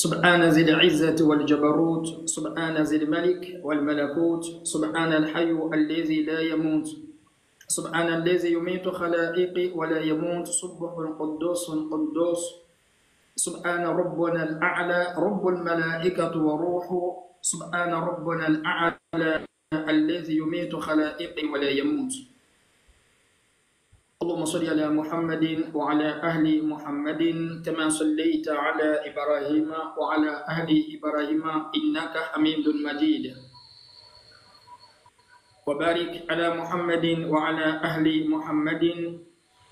سبحان ذي العزة والجبروت سبحان ذي الملك والملكوت سبحان الحي الذي لا يموت سبحان الذي يميت خلائق ولا يموت سبح القدوس القدوس سبحان ربنا الأعلى رب الملائكة وروح سبحان ربنا الأعلى الذي يميت خلائق ولا يموت اللهم صل على محمد وعلى أهل محمد كما صليت على إبراهيم وعلى أهل إبراهيم إنك حميد مجيد وبارك على محمد وعلى أهل محمد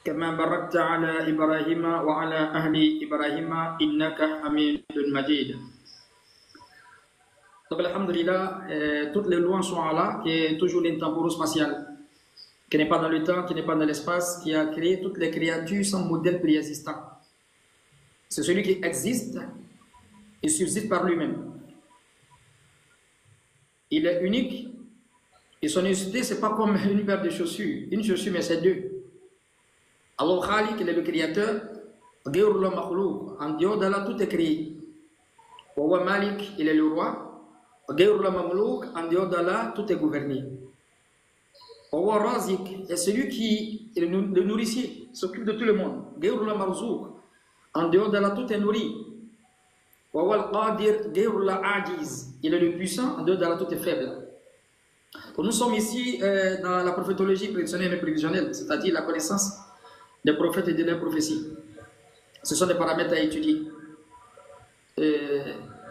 كما باركت على إبراهيم وعلى أهل إبراهيم إنك حميد مجيد. Donc, alhamdulillah, toutes les louanges sont à Allah, qui est toujours l'intemporel spatial, qui n'est pas dans le temps, qui n'est pas dans l'espace, qui a créé toutes les créatures sans modèle préexistant. C'est celui qui existe et subsiste par lui-même. Il est unique et son unicité, ce n'est pas comme une paire de chaussures. Une chaussure, mais c'est deux. Allah Khalik, il est le créateur, en dehors d'Allah, tout est créé. Wa Malik, il est le roi. En dehors d'Allah, tout est gouverné. Razik est celui qui est le nourricier, s'occupe de tout le monde. En dehors d'Allah, tout est nourri. Il est le puissant, en dehors d'Allah, tout est faible. Nous sommes ici dans la prophétologie prédictionnelle et prévisionnelle, c'est-à-dire la connaissance des prophètes et de leurs prophéties. Ce sont des paramètres à étudier.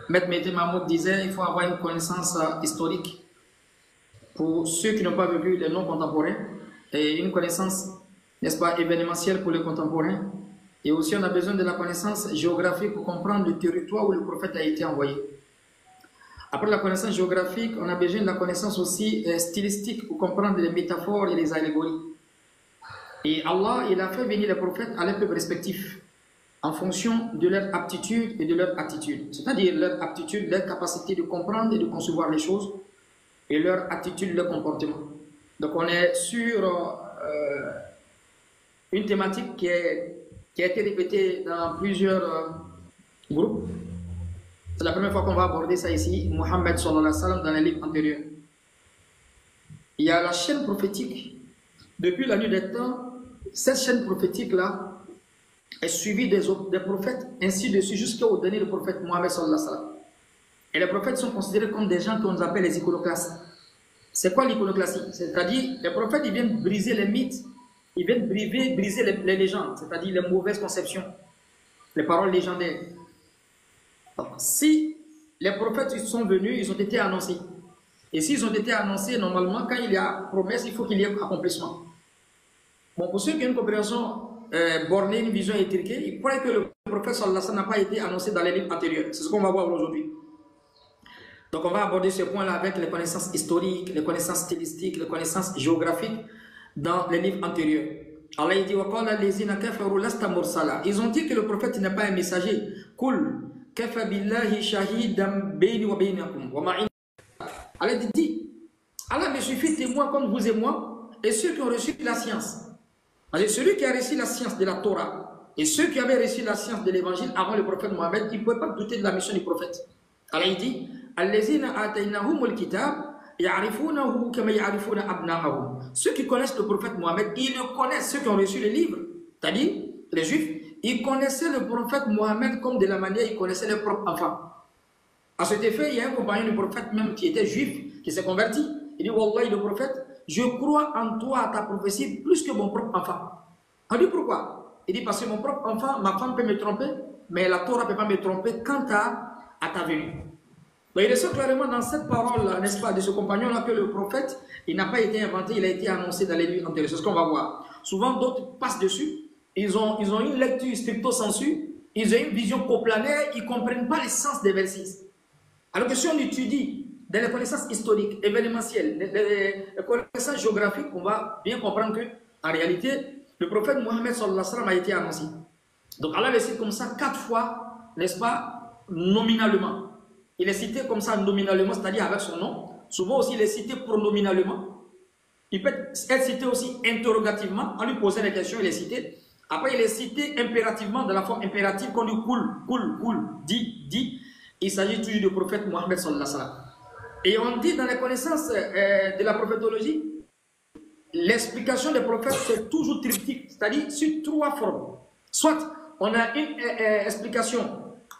Maître Mehdi Mahmoud disait qu'il faut avoir une connaissance historique pour ceux qui n'ont pas vécu les non contemporains et une connaissance, n'est-ce pas, événementielle pour les contemporains. Et aussi on a besoin de la connaissance géographique pour comprendre le territoire où le prophète a été envoyé. Après la connaissance géographique, on a besoin de la connaissance aussi stylistique pour comprendre les métaphores et les allégories. Et Allah, il a fait venir les prophètes à leur peuple respectif, en fonction de leur aptitude et de leur attitude. C'est-à-dire leur aptitude, leur capacité de comprendre et de concevoir les choses, et leur attitude, leur comportement. Donc on est sur une thématique qui a été répétée dans plusieurs groupes. C'est la première fois qu'on va aborder ça ici, Mohammed sallallahu alayhi wa sallam, dans les livres antérieurs. Il y a la chaîne prophétique. Depuis la nuit des temps, cette chaîne prophétique-là est suivie des prophètes, ainsi de suite, jusqu'au dernier prophète Mohammed sallallahu alayhi wa sallam. Et les prophètes sont considérés comme des gens qu'on appelle les iconoclastes. C'est quoi l'iconoclastie? C'est-à-dire, les prophètes, ils viennent briser les mythes, ils viennent briser les légendes, c'est-à-dire les mauvaises conceptions, les paroles légendaires. Donc, si les prophètes ils sont venus, ils ont été annoncés. Et s'ils ont été annoncés, normalement, quand il y a promesse, il faut qu'il y ait accomplissement. Bon, pour ceux qui ont une compréhension bornée, une vision étriquée, ils croient que le prophète sallallahu alayhi wa sallam n'a pas été annoncé dans les livres antérieurs. C'est ce qu'on va voir aujourd'hui. Donc on va aborder ce point-là avec les connaissances historiques, les connaissances stylistiques, les connaissances géographiques dans les livres antérieurs. Allah dit ils ont dit que le prophète n'est pas un messager. Allah dit, Allah me suffit témoin comme vous et moi et ceux qui ont reçu la science. Celui qui a reçu la science de la Torah et ceux qui avaient reçu la science de l'évangile avant le prophète Mohammed, ils ne pouvaient pas douter de la mission du prophète. Allah dit, ceux qui connaissent le prophète Mohammed, ils le connaissent, ceux qui ont reçu les livres, c'est-à-dire les juifs, ils connaissaient le prophète Mohammed comme de la manière ils connaissaient leurs propres enfants. À cet effet, il y a un compagnon du prophète même qui était juif, qui s'est converti. Il dit, Wallahi, le prophète, je crois en toi, à ta prophétie, plus que mon propre enfant. On dit pourquoi? Il dit, parce que mon propre enfant, ma femme peut me tromper, mais la Torah ne peut pas me tromper quant à ta venue. Donc il ressort clairement dans cette parole, n'est-ce pas, de ce compagnon-là, que le prophète, il n'a pas été inventé, il a été annoncé dans les livres antérieurs. C'est ce qu'on va voir. Souvent, d'autres passent dessus, ils ont une lecture stricto sensu, ils ont une vision coplanaire, ils ne comprennent pas l'essence des versets. Alors que si on étudie dans les connaissances historiques, événementielles, les connaissances géographiques, on va bien comprendre que, en réalité, le prophète Mohammed sallallahu alayhi wa sallam a été annoncé. Donc Allah le cite comme ça 4 fois, n'est-ce pas, nominalement. Il est cité comme ça nominalement, c'est-à-dire avec son nom. Souvent aussi, il est cité pronominalement. Il peut être cité aussi interrogativement, en lui posant des questions, il est cité. Après, il est cité impérativement, dans la forme impérative, qu'on dit cool, dit. il s'agit toujours du prophète Mohammed sallallahu alayhi wa sallam. Et on dit dans les connaissances de la prophétologie, l'explication des prophètes c'est toujours triptyque, c'est-à-dire sur 3 formes. Soit on a une explication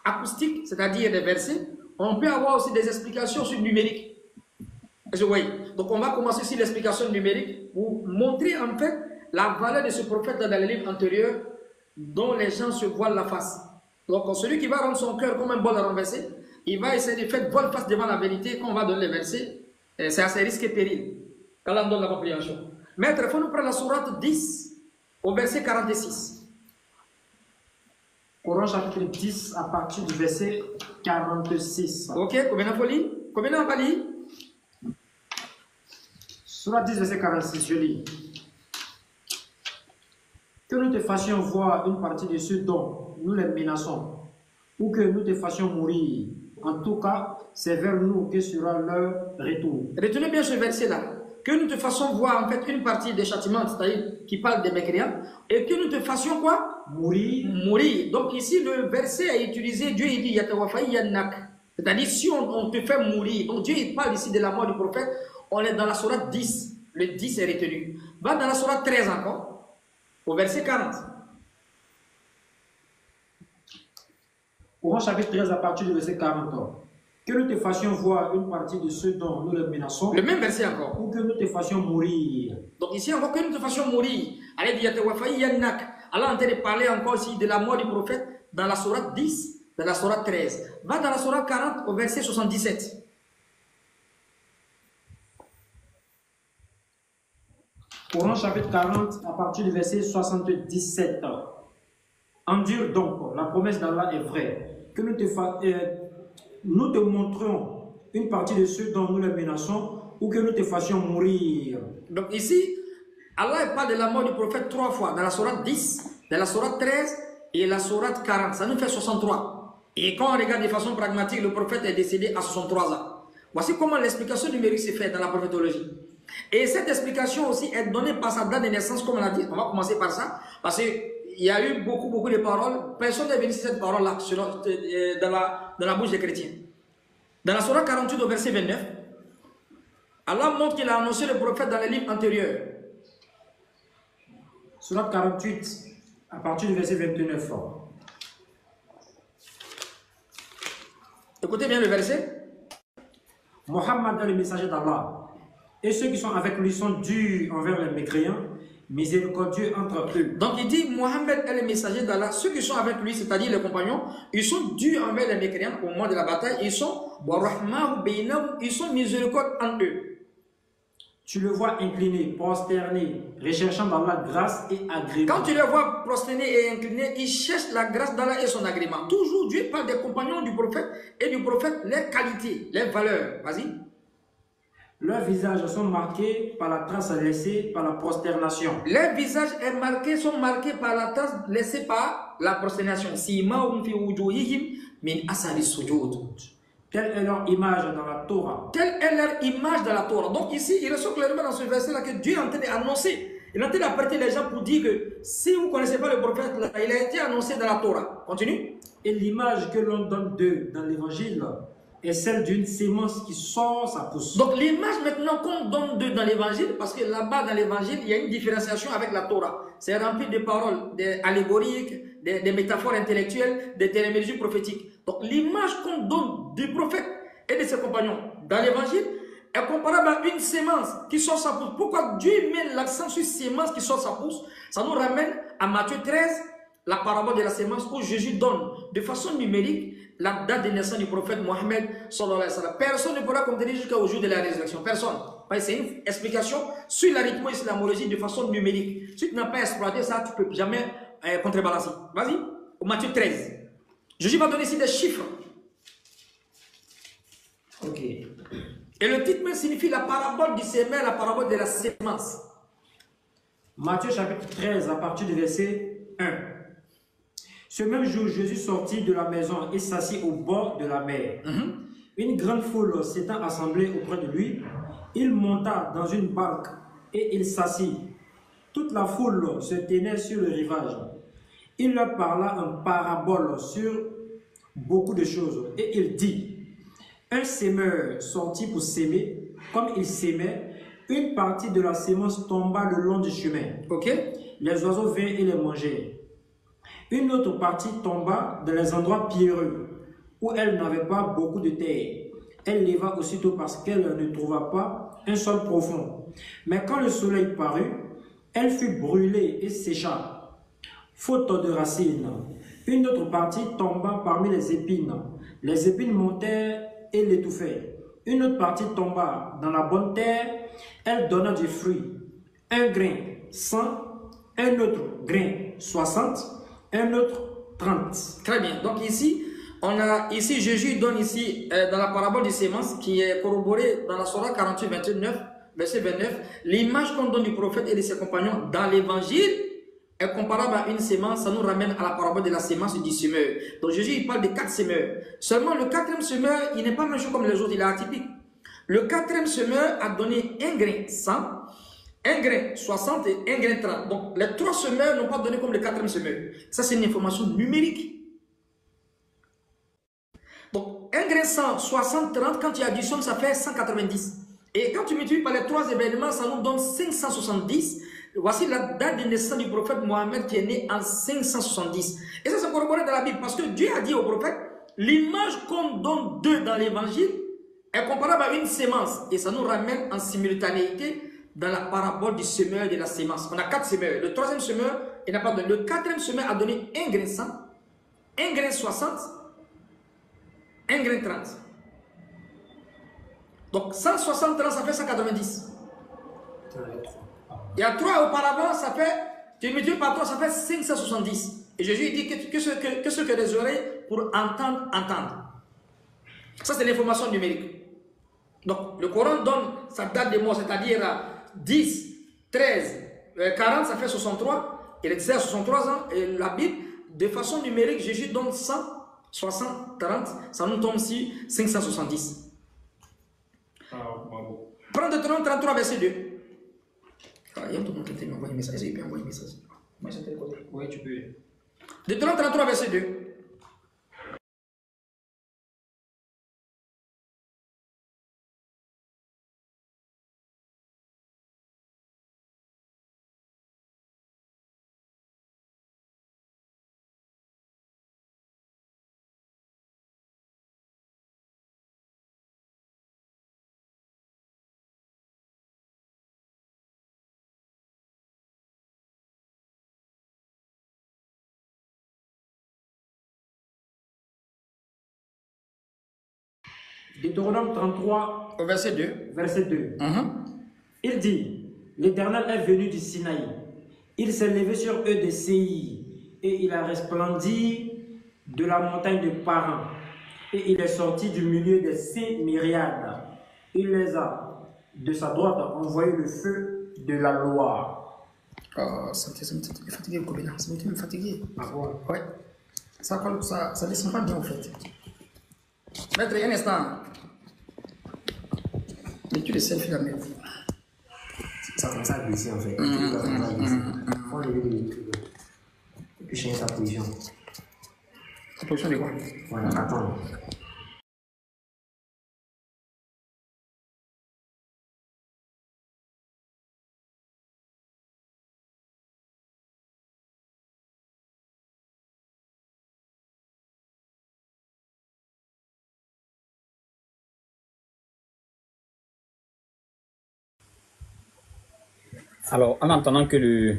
acoustique, c'est-à-dire des versets, on peut avoir aussi des explications sur numérique. Donc on va commencer sur l'explication numérique pour montrer en fait la valeur de ce prophète dans les livres antérieurs dont les gens se voilent la face. Donc celui qui va rendre son cœur comme un bol renversé, il va essayer de faire volte-face devant la vérité. Quand on va donner les versets, c'est assez risqué et péril quand on donne la compréhension. Maître, il faut nous prendre la sourate 10 au verset 46. Coran chapitre 10 à partir du verset 46. Ok, combien de folie? Combien de folie? Sourate 10 verset 46, je lis. Que nous te fassions voir une partie de ceux dont nous les menaçons, ou que nous te fassions mourir. En tout cas, c'est vers nous que sera leur retour. Retenez bien ce verset-là. Que nous te fassions voir en fait une partie des châtiments, c'est-à-dire qui parle des mécréants, et que nous te fassions quoi? Mourir. Mourir. Donc ici, le verset a utilisé, Dieu il dit Yatawafaï Yannak. C'est-à-dire si on te fait mourir. Donc Dieu il parle ici de la mort du prophète. On est dans la sourate 10. Le 10 est retenu. Va dans la sourate 13 encore. Au verset 40. Coran chapitre 13 à partir du verset 40. Que nous te fassions voir une partie de ceux dont nous les menaçons. Le même verset encore. Ou que nous te fassions mourir. Donc ici encore, que nous te fassions mourir. Allez, Allah est en train de parler encore ici de la mort du prophète dans la sourate 10, dans la sourate 13. Va dans la sourate 40 au verset 77. Coran chapitre 40 à partir du verset 77. Endure donc, la promesse d'Allah est vraie. Que nous te montrons une partie de ceux dont nous les menaçons ou que nous te fassions mourir. Donc ici, Allah parle de la mort du prophète 3 fois, dans la sourate 10, dans la sourate 13 et la sourate 40. Ça nous fait 63. Et quand on regarde de façon pragmatique, le prophète est décédé à 63 ans. Voici comment l'explication numérique s'est faite dans la prophétologie. Et cette explication aussi est donnée par sa date de naissance, comme on l'a dit. On va commencer par ça, parce qu'il y a eu beaucoup de paroles. Personne n'est venu sur cette parole-là dans la bouche des chrétiens. Dans la sourate 48 au verset 29, Allah montre qu'il a annoncé le prophète dans les livres antérieurs. Sourate 48 à partir du verset 29. Écoutez bien le verset. Mohammed est le messager d'Allah. Et ceux qui sont avec lui sont durs envers les mécréants, miséricordieux entre eux. Donc il dit, Mohammed est le messager d'Allah. Ceux qui sont avec lui, c'est-à-dire les compagnons, ils sont durs envers les mécréants au moment de la bataille. Ils sont miséricordieux en eux. Tu le vois incliné, prosterné, recherchant dans la grâce et agrément. Quand tu le vois prosterné et incliné, il cherche la grâce d'Allah et son agrément. Toujours Dieu parle des compagnons du prophète et du prophète, les qualités, les valeurs. Vas-y. Leurs visages sont marqués par la trace laissée par la prosternation. Les visages sont marqués par la trace laissée par la prosternation. Quelle est leur image dans la Torah? Quelle est leur image dans la Torah? Donc ici, il ressort clairement dans ce verset-là que Dieu est en train d'annoncer. Il est en train d'apprêter les gens pour dire que si vous ne connaissez pas le prophète, là, il a été annoncé dans la Torah. Continue. Et l'image que l'on donne d'eux dans l'évangile est celle d'une sémence qui sort sa pousse. Donc l'image maintenant qu'on donne d'eux dans l'évangile, parce que là-bas dans l'évangile, il y a une différenciation avec la Torah. C'est rempli de paroles, des allégoriques, des métaphores intellectuelles, des téléménologies prophétiques. Donc l'image qu'on donne du prophète et de ses compagnons dans l'évangile est comparable à une sémence qui sort sa pousse. Pourquoi Dieu met l'accent sur sémence qui sort sa pousse? Ça nous ramène à Matthieu 13, la parabole de la sémence, où Jésus donne de façon numérique la date de naissance du prophète Mohammed sallallahu alayhi wa sallam. Personne ne pourra contenir jusqu'au jour de la résurrection. Personne. C'est une explication sur l'arithmo-islamologie de façon numérique. Si tu n'as pas exploité ça, tu ne peux jamais contrebalancer. Vas-y, au Matthieu 13. Jésus va donner ici des chiffres. Ok. Et le titre même signifie la parabole du sémère, la parabole de la sémence. Matthieu chapitre 13 à partir du verset 1. Ce même jour, Jésus sortit de la maison et s'assit au bord de la mer. Une grande foule s'étant assemblée auprès de lui, il monta dans une barque et il s'assit. Toute la foule se tenait sur le rivage. Il leur parla en parabole sur beaucoup de choses. Et il dit, un semeur sortit pour s'aimer, comme il s'aimait, une partie de la sémence tomba le long du chemin. Ok. Les oiseaux vinrent et les mangèrent. Une autre partie tomba dans les endroits pierreux, où elle n'avait pas beaucoup de terre. Elle leva aussitôt parce qu'elle ne trouva pas un sol profond. Mais quand le soleil parut, elle fut brûlée et sécha, faute de racines. Une autre partie tomba parmi les épines. Les épines montèrent et l'étouffèrent. Une autre partie tomba dans la bonne terre. Elle donna du fruit. Un grain 100, un autre grain 60, un autre 30. Très bien. Donc ici, on a ici Jésus donne ici dans la parabole du sémence qui est corroborée dans la Sourate 48, 29, verset 29, l'image qu'on donne du prophète et de ses compagnons dans l'évangile est comparable à une sémence. Ça nous ramène à la parabole de la sémence du semeur. Donc Jésus il parle de 4 semeurs. Seulement le 4e semeur, il n'est pas méchant comme les autres, il est atypique. Le 4e semeur a donné un grain 100, un grain 60 et un grain 30. Donc les 3 semeurs n'ont pas donné comme le 4e semeur. Ça c'est une information numérique. Donc, 1 grain 100, 60, 30, quand tu additionnes, ça fait 190. Et quand tu multiplies par les 3 événements, ça nous donne 570. Voici la date de naissance du prophète Mohammed qui est né en 570. Et ça, c'est corroboré dans la Bible parce que Dieu a dit au prophète, l'image qu'on donne d'eux dans l'évangile est comparable à une sémence. Et ça nous ramène en simultanéité dans la parabole du semeur et de la sémence. On a 4 semeurs. Le 3e semeur, il n'a pas donné. Le 4e semeur a donné 1 grain 100, 1 grain 60, 1 grain 30. Donc 160, 30, ça fait 190. Il y a 3 auparavant, ça fait, tu multiplies par 3, ça fait 570. Et Jésus dit que ce que les oreilles pour entendre, entendre. Ça, c'est l'information numérique. Donc le Coran donne sa date de mort, c'est-à-dire 10, 13, 40, ça fait 63. Il est 63 ans. Et la Bible, de façon numérique, Jésus donne 100. 60, 40, ça nous tombe ici 570. Prends Deutéronome 33, verset 2. Il y a tout le monde qui m'a envoyé un message. Il peut envoyer un message. Moi, c'est côté. Oui, tu peux. Deutéronome 33, verset 2. Deutéronome 33, Verset 2. verset 2. Il dit, l'Éternel est venu du Sinaï. Il s'est levé sur eux des Séir, et il a resplendi de la montagne de Paran. Et il est sorti du milieu des 5 myriades. Il les a, de sa droite, envoyé le feu de la loi. Ça me fatigué au Kobina. Ça me fatigué. Ah ouais. Ouais. Ça descend pas bien en fait. Maître, un instant. Mais tu le sais, la merde. Ça commence à glisser en fait. Il faut lever le truc. Et puis changer sa position. La position de quoi? Voilà, attends. Alors, en attendant que le...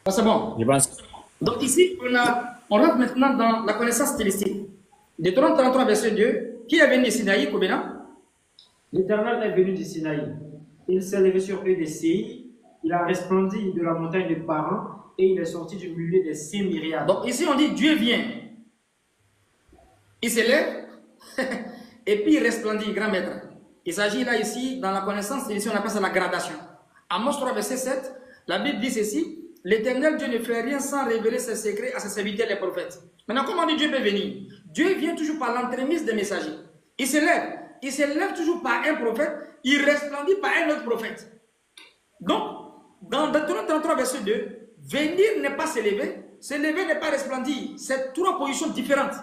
Ah, c'est bon. Je pense... Donc ici, on rentre maintenant dans la connaissance stylistique. Deutéronome 33, verset 2. Qui est venu du Sinaï, Kobina? L'Éternel est venu du Sinaï. Il s'est levé sur eux des Séir. Il a resplendi de la montagne de Paran. Et il est sorti du milieu des 5 myriades. Donc ici, on dit Dieu vient. Il se lève. Et puis il resplendit, grand maître. Il s'agit là ici, dans la connaissance stylistique, on appelle ça la gradation. Amos 3, verset 7, la Bible dit ceci, l'Éternel Dieu ne fait rien sans révéler ses secrets à ses serviteurs les prophètes. Maintenant, comment dit Dieu peut venir? Dieu vient toujours par l'entremise des messagers. Il se lève toujours par un prophète, il resplendit par un autre prophète. Donc, dans Deutéronome 33, verset 2, venir n'est pas se lever, s'élever n'est pas resplendir. C'est trois positions différentes.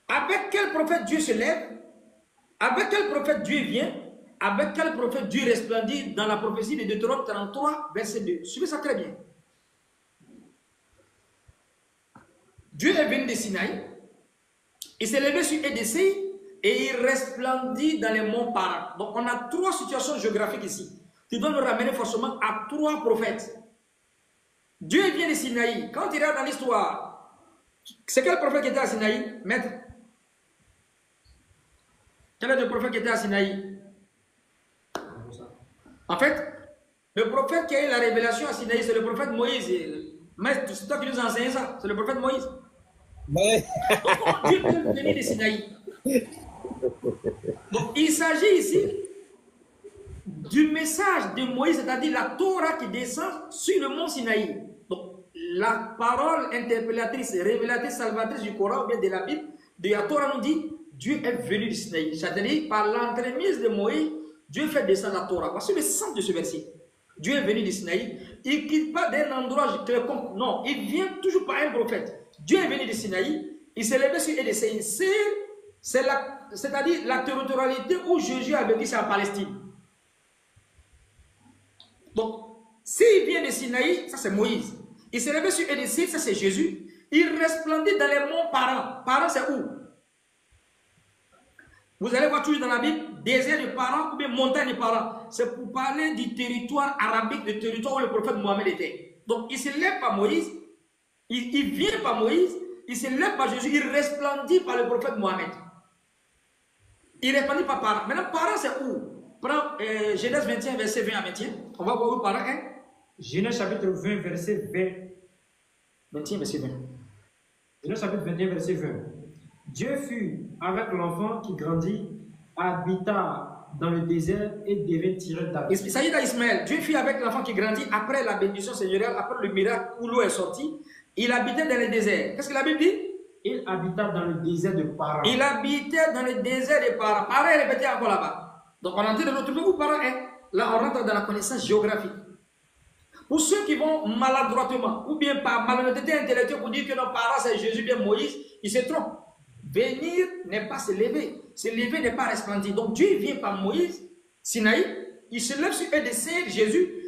Avec quel prophète Dieu se lève? Avec quel prophète Dieu vient? Avec quel prophète Dieu resplendit dans la prophétie de Deutéronome 33, verset 2. Suivez ça très bien. Dieu est venu de Sinaï, il s'est levé sur EDC et il resplendit dans les monts Paran. Donc on a trois situations géographiques ici. Tu dois nous ramener forcément à trois prophètes. Dieu vient de Sinaï. Quand tu regardes dans l'histoire, c'est quel prophète qui était à Sinaï, maître? Quel est le prophète qui était à Sinaï? En fait, le prophète qui a eu la révélation à Sinaï, c'est le prophète Moïse. Mais c'est toi qui nous enseignes ça, c'est le prophète Moïse. Ouais. Donc, comment Dieu peut venir de Sinaï? Donc, il s'agit ici du message de Moïse, c'est-à-dire la Torah qui descend sur le mont Sinaï. Donc, la parole interpellatrice, révélatrice, salvatrice du Coran ou bien de la Bible, de la Torah nous dit Dieu est venu du Sinaï. C'est-à-dire, par l'entremise de Moïse, Dieu fait descendre la Torah. Voici le sens de ce verset. Dieu est venu du Sinaï. Il ne quitte pas d'un endroit quelconque. Non, il vient toujours par un prophète. Dieu est venu du Sinaï. Il s'est levé sur EDC. C'est-à-dire la territorialité où Jésus a vécu, c'est en Palestine. Donc, s'il vient de Sinaï, ça c'est Moïse. Il s'est levé sur EDC, ça c'est Jésus. Il resplendit dans les monts Paran. Paran, c'est où? Vous allez voir toujours dans la Bible, désert de Paran ou bien montagne de Paran. C'est pour parler du territoire arabique, du territoire où le prophète Mohammed était. Donc, il ne se lève pas Moïse, il vient par Moïse, il se lève par Jésus, il resplendit par le prophète Mohammed. Il resplendit par Paran. Maintenant, Paran, c'est où? Prends Genèse 21, verset 20 à 21. On va voir où Paran est. Genèse chapitre 20, verset 20. 21, verset 20. Genèse chapitre 21, verset 20. Dieu fut avec l'enfant qui grandit, habita dans le désert et devait tirer d'Ismaël. Il s'agit d'Ismaël. Dieu fut avec l'enfant qui grandit après la bénédiction seigneuriale, après le miracle où l'eau est sortie. Il habitait dans le désert. Qu'est-ce que la Bible dit? Il habita dans le désert de Paran. Il habitait dans le désert de Paran. Paran est répété encore là-bas. Donc on est en train de retrouver où Paran est. Là, on rentre dans la connaissance géographique. Pour ceux qui vont maladroitement ou bien par malhonnêteté intellectuelle pour dire que non, Paran c'est Jésus, bien Moïse, ils se trompent. Venir n'est pas se lever. Se lever n'est pas resplendir. Donc Dieu vient par Moïse, Sinaï, il se lève sur EDC, Jésus,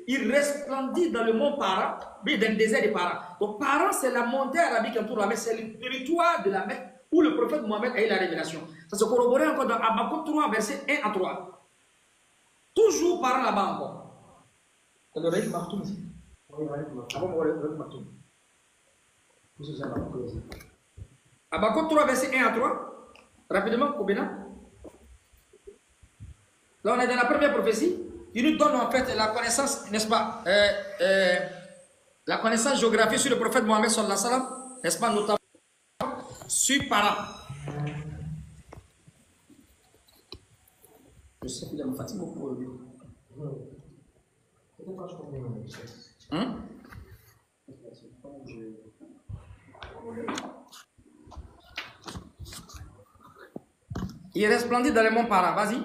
il resplendit dans le mont Paran, mais dans le désert de Paran. Donc Paran, c'est la montée arabique autour de la mer, c'est le territoire de la mer où le prophète Mohammed a eu la révélation. Ça se corroborait encore dans Habakkuk 3, verset 1 à 3. Toujours Paran là-bas encore. C'est le Raïf Martoum ici. Oui, Raïf Martoum. Habakkuk 3, verset 1 à 3. Rapidement, Kobena. Là, on est dans la première prophétie. Il nous donne en fait la connaissance, n'est-ce pas, la connaissance géographique sur le prophète Mohammed sallallahu alayhi wa sallam, n'est-ce pas, notamment sur Paran. Je sais qu'il me fatigue beaucoup aujourd'hui. Il resplendit dans les monts Paran. Vas-y.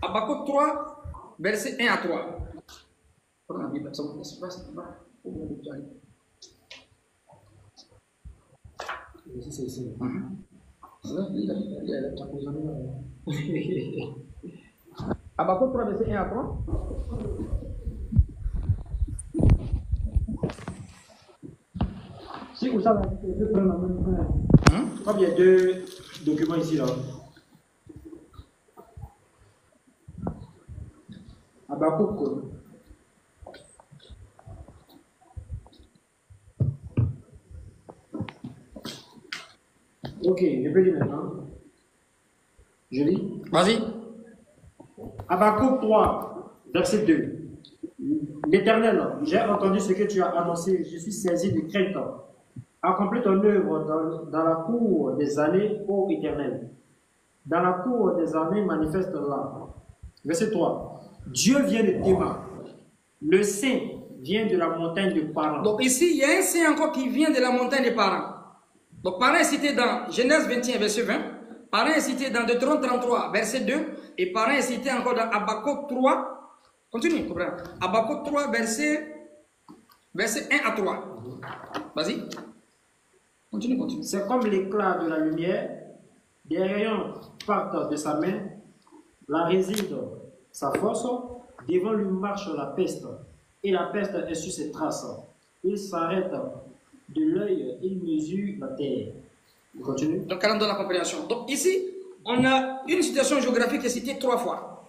Habakkuk 3, verset 1 à 3. C'est ici. Habakkuk 3, verset 1 à 3. Si vous savez, je peux prendre la même. Comme il y a deux documents ici, là. Habakkuk. Ok, je peux lire maintenant. Je lis. Vas-y. Habakkuk 3, verset 2. L'Éternel, j'ai entendu ce que tu as annoncé, je suis saisi de crainte. Accomplis ton œuvre dans la cour des années, ô Éternel. Dans la cour des années, manifeste-la. Verset 3. Dieu vient de Théma. Le Saint vient de la montagne de Paran. Donc ici, il y a un Saint encore qui vient de la montagne de Paran. Donc Paran est cité dans Genèse 21, verset 20. Parrain est cité dans Deutéronome 33, verset 2. Et parrain est cité encore dans Habakkuk 3. Continue, comprends. Habakkuk 3, verset 1 à 3. Vas-y. Continue, continue. C'est comme l'éclat de la lumière, des rayons partent de sa main, la réside sa force, devant lui marche la peste, et la peste est sur ses traces. Il s'arrête de l'œil, il mesure la terre. On continue. Donc, allons dans la compréhension. Donc, ici, on a une situation géographique qui est citée 3 fois.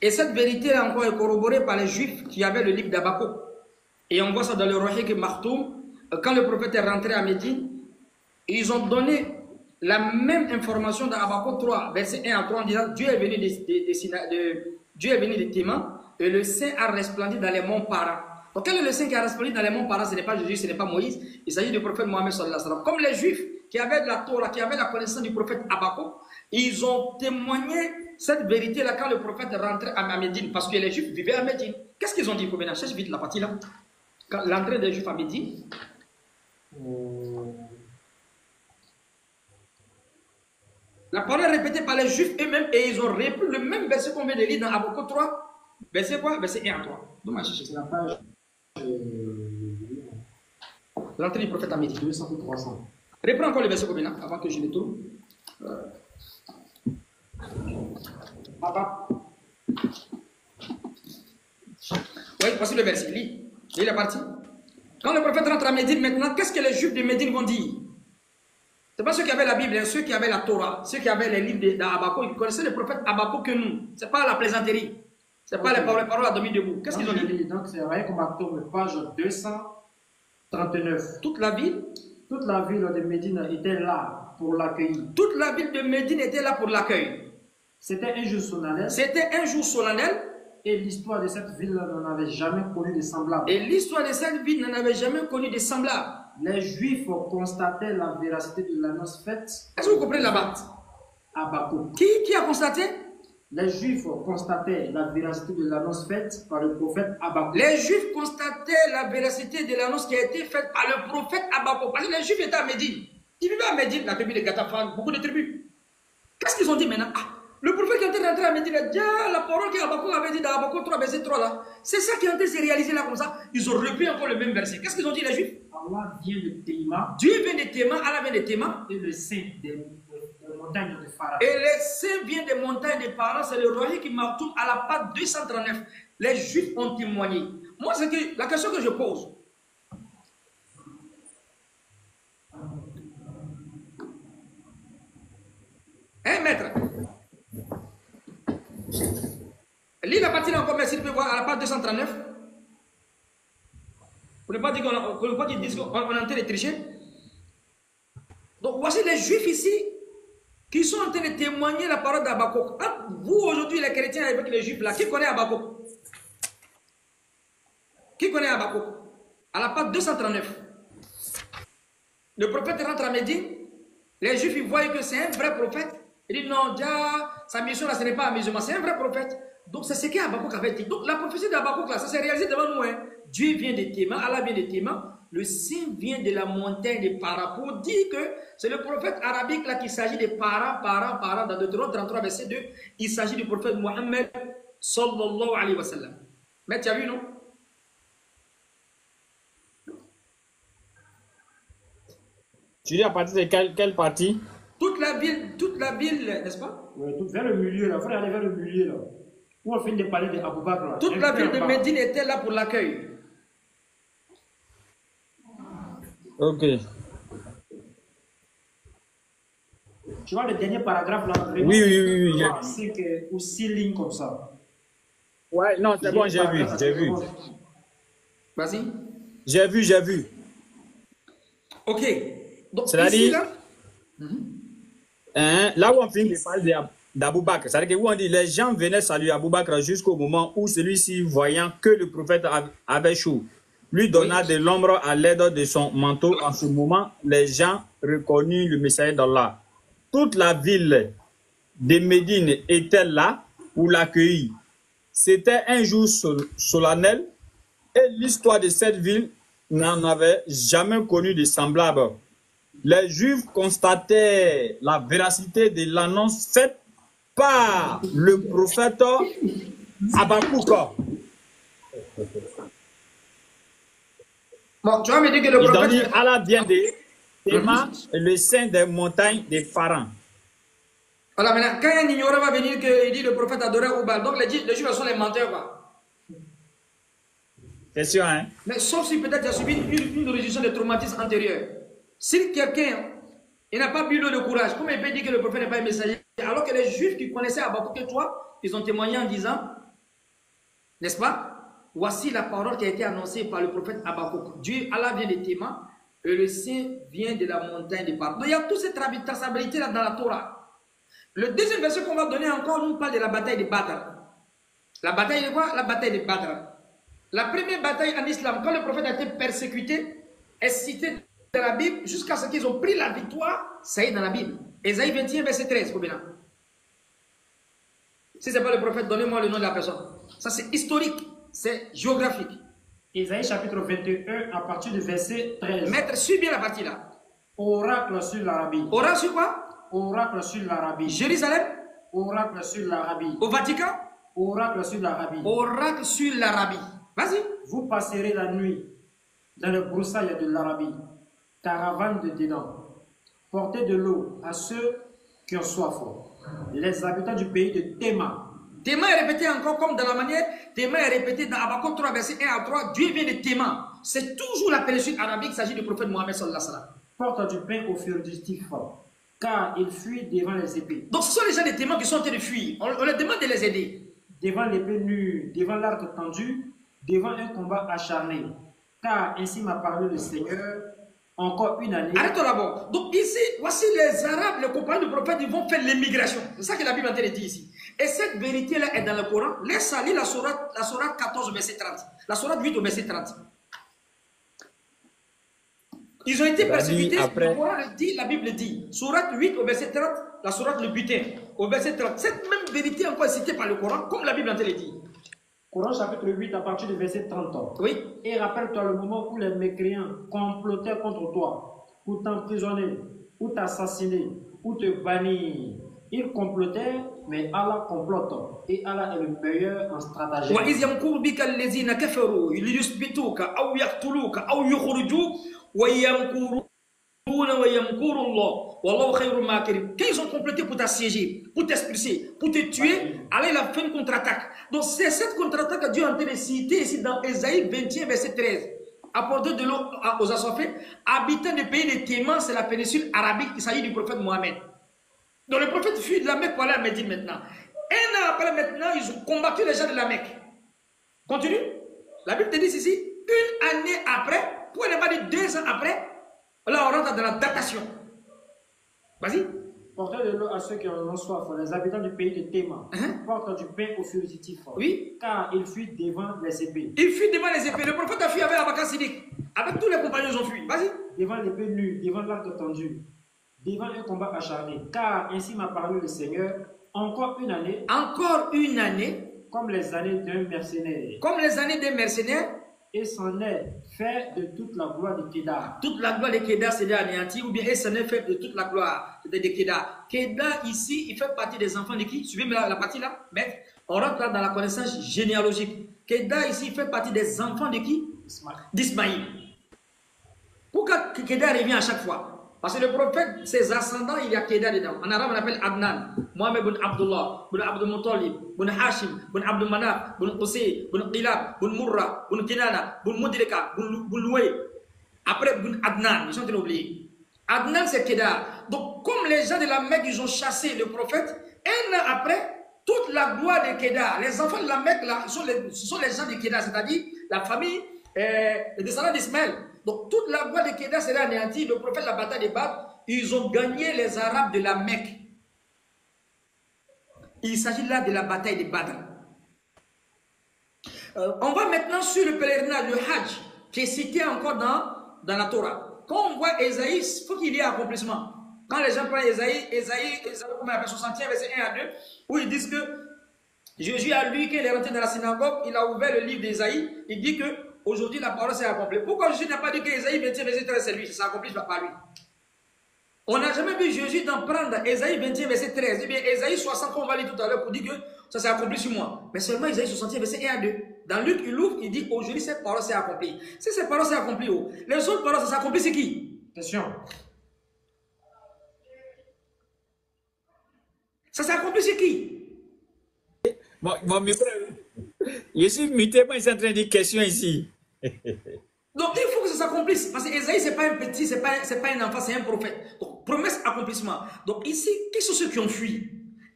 Et cette vérité là encore est corroborée par les Juifs qui avaient le livre d'Habakkuk. Et on voit ça dans le Rohik Martoum. Quand le prophète est rentré à Médine, ils ont donné la même information dans Habakkuk 3, verset 1 à 3, en disant Dieu est venu Dieu est venu de Téman, et le Saint a resplendi dans les monts Paran. Donc, quel est le Saint qui a resplendi dans les monts Paran? Ce n'est pas Jésus, ce n'est pas Moïse, il s'agit du prophète Mohammed sallallahu alayhi wa sallam. Comme les Juifs qui avaient de la Torah, qui avaient la connaissance du prophète Habakkuk, ils ont témoigné cette vérité-là quand le prophète rentrait à Médine, parce que les Juifs vivaient à Médine. Qu'est-ce qu'ils ont dit? Maintenant, cherche vite la partie là. L'entrée des Juifs à Médine. La parole est répétée par les Juifs eux-mêmes et ils ont repris le même verset qu'on vient de lire dans Habakkuk 3. Verset quoi? Verset 1 à 3. Dommage, c'est la page. L'entrée du prophète à Médine. 200 ou 300. Reprends encore le verset combien avant que je le tourne. Oui, voici le verset. Lis la partie. Quand le prophète rentre à Médine maintenant, qu'est-ce que les Juifs de Médine vont dire? Ce n'est pas ceux qui avaient la Bible, hein, ceux qui avaient la Torah, ceux qui avaient les livres d'Habakkuk, ils connaissaient le prophète Habakkuk que nous. Ce n'est pas la plaisanterie. Ce n'est pas les paroles à demi debout. Qu'est-ce qu'ils ont dit? Donc, c'est vrai qu'on va tourner page 239. Toute la ville de Médine était là pour l'accueillir. Toute la ville de Médine était là pour l'accueil. C'était un jour solennel. C'était un jour solennel. Et l'histoire de cette ville n'en avait jamais connu de semblable. Et l'histoire de cette ville n'en avait jamais connu de semblable. Les Juifs constataient la véracité de l'annonce faite. Est-ce que vous comprenez là-bas? Habakkuk. Qui a constaté? Les Juifs constataient la véracité de l'annonce faite par le prophète Habakkuk. Les Juifs constataient la véracité de l'annonce qui a été faite par le prophète Habakkuk. Parce que les Juifs étaient à Médine. Ils vivaient à Médine, la tribu de Gatafan, beaucoup de tribus. Qu'est-ce qu'ils ont dit maintenant? Le prophète qui était rentré à Médine, il a dit la parole qu'Habakkuk avait dit dans Habakkuk 3, verset 3 là. C'est ça qui est en train de se réaliser là comme ça. Ils ont repris encore le même verset. Qu'est-ce qu'ils ont dit les Juifs? Allah vient de Téma. Dieu vient de Téma, Allah vient de Téma. Et le Saint des montagnes de Pharaon. Et le Saint vient des montagnes de Pharaon, c'est le roi qui martoum à la page 239. Les Juifs ont témoigné. Moi, c'est que la question que je pose. Hein, maître? Lis la partie là encore, mais s'il peut voir à la page 239. Pour ne pas dire qu'ils disent qu'on est en train de tricher. Donc voici les Juifs ici qui sont en train de témoigner la parole d'Habakkuk. Vous aujourd'hui les chrétiens avec les Juifs là, qui connaît Habakkuk? Qui connaît Habakkuk? À la page 239. Le prophète rentre à Médine. Les Juifs ils voient que c'est un vrai prophète. Il dit non, déjà, sa mission là ce n'est pas un musulman, c'est un vrai prophète. Donc c'est ce qu'Habakkuk avait dit. Donc la prophétie d'Habakkuk là, ça s'est réalisé devant nous. Hein. Dieu vient de Téma, Allah vient de Téma, le Saint vient de la montagne de Para pour dire que c'est le prophète arabique là qui s'agit de Para dans Deutéronome 33 verset 2. Il s'agit du prophète Mohammed sallallahu alayhi wa sallam. Mais tu as vu non? Tu dis à partir de quelle partie? Toute la ville, n'est-ce pas? Oui, vers le milieu là, il faut aller vers le milieu là. Où on finit de parler de Abou Bakr là. Toute la ville de Médine était là pour l'accueil. Ok. Tu vois le dernier paragraphe là? Oui. 5 ou 6 lignes comme ça. Ouais, non, c'est bon, j'ai vu. Vas-y. J'ai vu. Ok. Donc, c'est-à-dire, là où on finit de parler d'Abou Bakr, c'est-à-dire que où on dit les gens venaient saluer Abou Bakr jusqu'au moment où celui-ci, voyant que le prophète avait chaud, lui donna de l'ombre à l'aide de son manteau. En ce moment, les gens reconnurent le messager d'Allah. Toute la ville de Médine était là pour l'accueillir. C'était un jour solennel et l'histoire de cette ville n'en avait jamais connu de semblable. les Juifs constataient la véracité de l'annonce faite par le prophète Habakkuk. Bon, tu vas me dire que le Ils ont prophète... dit, Allah vient de Théma, le sein des montagnes des Pharaons. Voilà, maintenant, quand un ignorant va venir qu'il dit le prophète adorait Oubal, donc les Juifs sont les menteurs, quoi. C'est sûr, hein? Mais sauf si peut-être il a subi une résolution de traumatisme antérieur. Si quelqu'un il n'a pas bu l'eau de courage, comment il peut dire que le prophète n'est pas un messager? Alors que les Juifs qui connaissaient Habakkuk et toi, ils ont témoigné en disant, n'est-ce pas? Voici la parole qui a été annoncée par le prophète Habakkuk. Dieu, Allah vient de Théma, et le Saint vient de la montagne de Par. Donc il y a toute cette traçabilité là dans la Torah. Le deuxième verset qu'on va donner encore nous parle de la bataille de Badr. La bataille de quoi? La bataille de Badr. La première bataille en islam, quand le prophète a été persécuté, est cité dans la Bible jusqu'à ce qu'ils ont pris la victoire, ça y est dans la Bible. Ésaïe 21, verset 13, combien? Si ce n'est pas le prophète, donnez-moi le nom de la personne. Ça c'est historique, c'est géographique. Ésaïe chapitre 21 à partir du verset 13. Maître, suis bien la partie là. Oracle sur l'Arabie. Oracle sur quoi? Oracle sur l'Arabie. Jérusalem? Oracle sur l'Arabie. Au Vatican? Oracle sur l'Arabie. Oracle sur l'Arabie. Vas-y. Vous passerez la nuit dans le broussailles de l'Arabie, caravane de Dédan. Portez de l'eau à ceux qui ont soif. Les habitants du pays de Théma. Théma est répété encore comme dans la manière. Théma est répété dans Habakkuk 3, verset 1 à 3. Dieu vient de Théma. C'est toujours la péninsule arabique. Il s'agit du prophète Mohammed sallallahu alayhi wa sallam. Porte du pain aux fugitifs, car ils fuient devant les épées. Donc ce sont les gens de Théma qui sont en train de fuir. On leur demande de les aider. Devant l'épée nue, devant l'arc tendu, devant un combat acharné. Car ainsi m'a parlé le Seigneur, encore une année. Arrête-toi d'abord. Donc ici, voici les Arabes, les compagnons du prophète, ils vont faire l'émigration. C'est ça que la Bible est en train de dire ici. Et cette vérité-là est dans le Coran. Laisse lire la sourate 14 au verset 30. La sourate 8 au verset 30. Ils ont été persécutés. Après... Le Coran le dit, la Bible le dit. Sourate 8 au verset 30, la sourate le butin au verset 30. Cette même vérité encore citée par le Coran, comme la Bible est en train de dire. Coran chapitre 8 à partir du verset 30. Oui. Et rappelle-toi le moment où les mécréants complotaient contre toi, pour t'emprisonner, ou t'assassiner, ou te bannir. Ils complotaient, mais Allah complote. Et Allah est le meilleur en stratagème. وَإِذْ يَمْكُرُ بِكَ الَّذِينَ كَفَرُوا لِيُثْبِتُوكَ أَوْ يَقْتُلُوكَ أَوْ يُخْرِجُوكَ وَيَمْكُرُونَ وَيَمْكُرُ اللَّهُ وَاللَّهُ خَيْرُ الْمَاكِرِينَ. Quand ils ont complété pour t'assiéger, pour t'expulser, pour te tuer, Allah il a fait une contre-attaque. Donc c'est cette contre-attaque que Dieu est en train de citer ici dans Ésaïe 21, verset 13. Apporter de l'eau aux assoiffés, habitants du pays de Théma, c'est la péninsule arabique, il s'agit du prophète Mohammed. Donc le prophète fuit de la Mecque pour aller à Médine maintenant. Un an après maintenant, ils ont combattu les gens de la Mecque. Continue. La Bible te dit ici, une année après, pour ne pas dire 2 ans après, là on rentre dans la datation. Vas-y. Portez de l'eau à ceux qui en ont soif, les habitants du pays de Théma. Porte du pain aux fugitifs. Oui. Car ils fuient devant les épées. Ils fuient devant les épées. Le prophète a fui avec Abakar Siddiq. Avec tous les compagnons, ils ont fui. Vas-y. Devant l'épée nue, devant l'arc tendu, devant un combat acharné. Car ainsi m'a parlé le Seigneur, encore une année. Encore une année. Comme les années d'un mercenaire. Comme les années des mercenaires. Et s'en est fait de toute la gloire de Kédar. Toute la gloire de Kédar s'est anéantie, ou bien et s'en est fait de toute la gloire de Kédar. Kédar ici, il fait partie des enfants de qui? Suivez-moi la partie là. Mais on rentre là dans la connaissance généalogique. Kédar ici, il fait partie des enfants de qui? D'Ismaïl. Pourquoi Kédar revient à chaque fois? Parce que le prophète, ses ascendants, il y a Kédar dedans. En arabe, on appelle Adnan, Mohamed bin Abdullah, bin Abdul Muttalib, bin Hashim, bin Abdul Manaf, bin Qusay, bin Qilab, bin Murra, bin Kinana, bin Mudrika, bin Louay. Après, bin Adnan, ils sont oubliés. Adnan, c'est Kédar. Donc, comme les gens de la Mecque, ils ont chassé le prophète, un an après, toute la gloire de Kédar, les enfants de la Mecque, là, ce sont les gens de Kédar, c'est-à-dire la famille, les descendants d'Ismaël. Donc toute la gloire de Kédar sera anéantie. Le prophète, la bataille de Badr, ils ont gagné les Arabes de la Mecque. Il s'agit là de la bataille de Badr. On va maintenant sur le pèlerinage, le Hajj, qui est cité encore dans la Torah. Quand on voit Ésaïe, il faut qu'il y ait accomplissement. Quand les gens prennent Ésaïe, comme on appelle 61, verset 1 à 2, où ils disent que Jésus a lu qu'il est rentré dans la synagogue, il a ouvert le livre d'Ésaïe, il dit que aujourd'hui, la parole s'est accomplie. Pourquoi Jésus n'a pas dit que Ésaïe 21, verset 13, c'est lui, ça s'accomplit par lui? On n'a jamais vu Jésus d'en prendre Ésaïe 21, verset 13, ou bien Ésaïe 60, qu'on va lire tout à l'heure pour dire que ça s'est accompli sur moi. Mais seulement Ésaïe 61, verset 1 à 2. Dans Luc, il ouvre, il dit aujourd'hui cette parole s'est accomplie. Si cette parole s'est accomplie, les autres paroles, ça s'est accompli, c'est qui? Question. Ça s'est accompli, c'est qui? Mon micro, je suis muté, moi, je suis en train de dire question ici. Donc il faut que ça s'accomplisse. Parce que Ésaïe, ce n'est pas un petit, ce n'est pas un enfant, c'est un prophète. Donc promesse, accomplissement. Donc ici, qui sont ceux qui ont fui?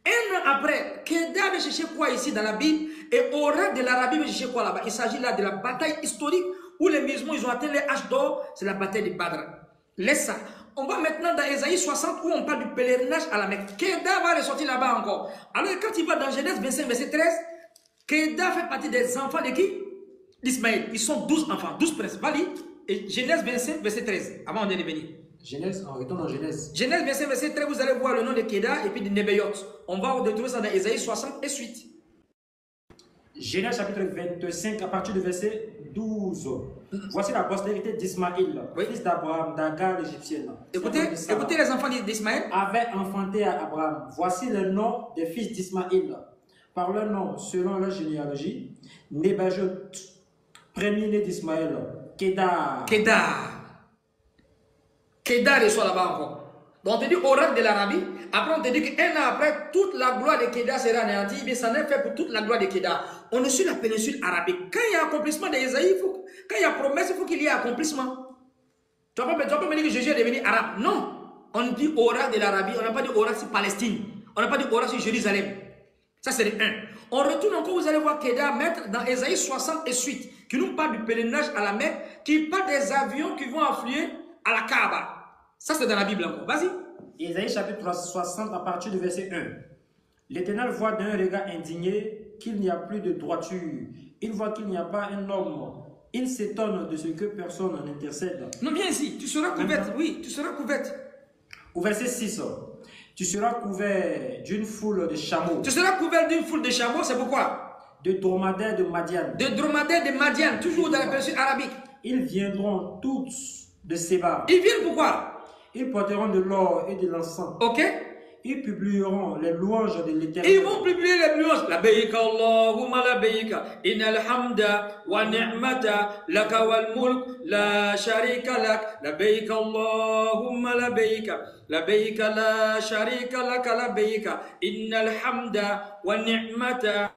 Un an après, Kéda va chercher quoi ici dans la Bible? Et Orad de l'Arabie va chercher quoi là-bas? Il s'agit là de la bataille historique où les musulmans ils ont atteint les haches d'or. C'est la bataille de Badr. Laisse ça. On va maintenant dans Ésaïe 60 où on parle du pèlerinage à la Mecque. Kéda va ressortir là-bas encore. Alors quand il va dans Genèse 25, verset 13, Kéda fait partie des enfants de qui? D'Ismaël. Ils sont 12 enfants, 12 princes. Va-y. Et Genèse 25, verset 13. Avant on est venir. Genèse, on retourne dans Genèse. Genèse 25, verset 13, vous allez voir le nom de Kéda et puis de Nébéiot. On va retrouver ça dans Ésaïe 60 et suite. Genèse chapitre 25, à partir du verset 12. Voici la postérité d'Ismaël, fils d'Abraham, d'Agar l'égyptienne. Écoutez les enfants d'Ismaël. Avait enfanté à Abraham. Voici le nom des fils d'Ismaël. Par leur nom, selon leur généalogie, Nébajot, premier-né d'Ismaël, Kédar. Kédar reçoit là-bas encore. Donc on te dit oracle de l'Arabie. Après on te dit qu'un an après, toute la gloire de Kédar sera anéantie. Mais ça n'est fait pour toute la gloire de Kédar. On est sur la péninsule arabique. Quand il y a accomplissement d'Ésaïe, quand il y a promesse, il faut qu'il y ait accomplissement. Tu ne vas pas me dire que Jésus est devenu arabe. Non. On dit oracle de l'Arabie. On n'a pas dit oracle sur Palestine. On n'a pas dit oracle sur Jérusalem. Ça c'est le 1. On retourne encore, vous allez voir Kédar mettre dans Ésaïe 60 et suite, qui nous parle du pèlerinage à la Mecque, qui parle des avions qui vont affluer à la Kaaba. Ça c'est dans la Bible encore. Vas-y. Ésaïe chapitre 60 à partir du verset 1. L'Éternel voit d'un regard indigné qu'il n'y a plus de droiture. Il voit qu'il n'y a pas un homme. Il s'étonne de ce que personne n'intercède. Non, viens ici. Tu seras couverte. Oui, tu seras couverte. Au verset 6. Tu seras couvert d'une foule de chameaux. Tu seras couvert d'une foule de chameaux, c'est pourquoi? De dromadaires de Madian. De dromadaires de Madian, toujours dans la péninsule arabique. Ils viendront tous de Séba. Ils viennent pourquoi? Ils porteront de l'or et de l'encens. Ok. Ils publieront les louanges de l'Éternel. Ils vont publier les louanges. La bayka Allahumma la bayka. Innal hamda wa ni'mata laka wal mulk la sharika lak. La bayka Allahumma la bayka. La bayka la sharika laka la bayka. Innal hamda wa ni'mata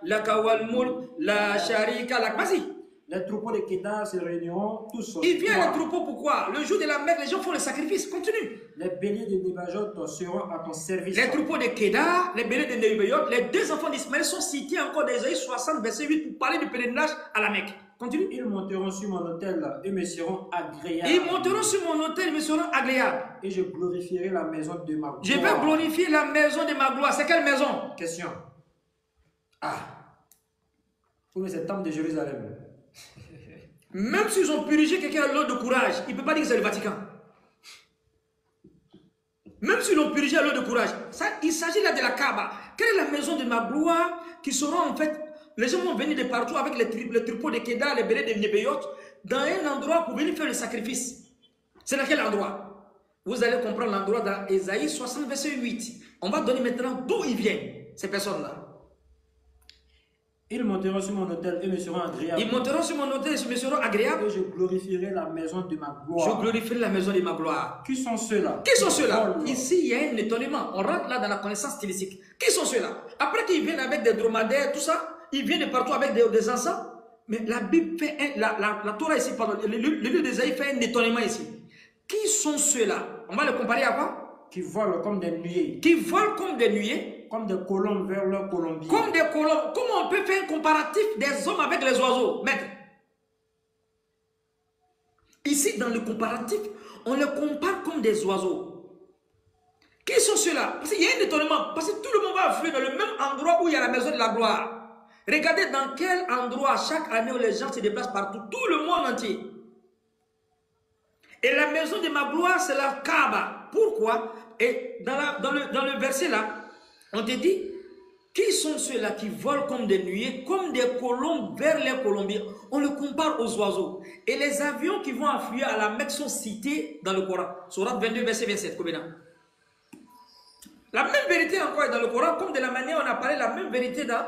laka wal mulk la sharika lak. Vas-y. Les troupeaux de Kédar se réuniront tous. Ils viennent les troupeaux, pourquoi? Le jour de la Mecque, les gens font le sacrifice. Continue. Les béliers de Nébajot seront à ton service. Les troupeaux de Kédar, les béliers de Nébéiot, les deux enfants d'Ismaël sont cités encore dans Ésaïe 60, verset 8 pour parler du pèlerinage à la Mecque. Continue. Ils monteront sur mon autel et me seront agréables. Ils monteront sur mon autel et me seront agréables. Et je glorifierai la maison de ma gloire. Je vais glorifier la maison de ma gloire. C'est quelle maison? Question. Oui, c'est le temple de Jérusalem. Même s'ils ont purgé quelqu'un à l'eau de courage, il ne peut pas dire que c'est le Vatican. Même s'ils l'ont purgé à l'eau de courage, ça, il s'agit là de la Kaaba. Quelle est la maison de ma gloire qui seront en fait, les gens vont venir de partout avec les troupeaux de Kédar, les béliers de Nébéiot, dans un endroit pour venir faire le sacrifice. C'est dans quel endroit? Vous allez comprendre l'endroit dans Ésaïe 60, verset 8. On va donner maintenant d'où ils viennent, ces personnes-là. Ils monteront sur mon autel et me seront agréables. Ils monteront sur mon autel et me seront agréables. Et je glorifierai la maison de ma gloire. Je glorifierai la maison de ma gloire. Qui sont ceux-là? Qui sont ceux-là? Ici, il y a un étonnement. On rentre là dans la connaissance stylistique. Qui sont ceux-là? Après qu'ils viennent avec des dromadaires, tout ça, ils viennent de partout avec des encens. Mais la Bible fait la Torah ici, pardon, le livre d'Ésaïe fait un étonnement ici. Qui sont ceux-là? On va le comparer à quoi? Qui volent comme des nuées. Qui volent comme des nuées. Comme des colombes vers leur colombier. Comme des colombes. Comment on peut faire un comparatif des hommes avec les oiseaux, maître? Ici, dans le comparatif, on les compare comme des oiseaux. Qui sont ceux-là? Parce qu'il y a un étonnement. Parce que tout le monde va affluer dans le même endroit où il y a la maison de la gloire. Regardez dans quel endroit chaque année où les gens se déplacent partout. Tout le monde entier. Et la maison de ma gloire, c'est la Kaaba. Pourquoi? Et dans le verset là, on te dit, Qui sont ceux-là qui volent comme des nuées, comme des colombes vers les colombiers? On le compare aux oiseaux. Et les avions qui vont affluer à la Mecque sont cités dans le Coran. Sourate 22, verset 27. La même vérité encore est dans le Coran, comme de la manière on a parlé la même vérité dans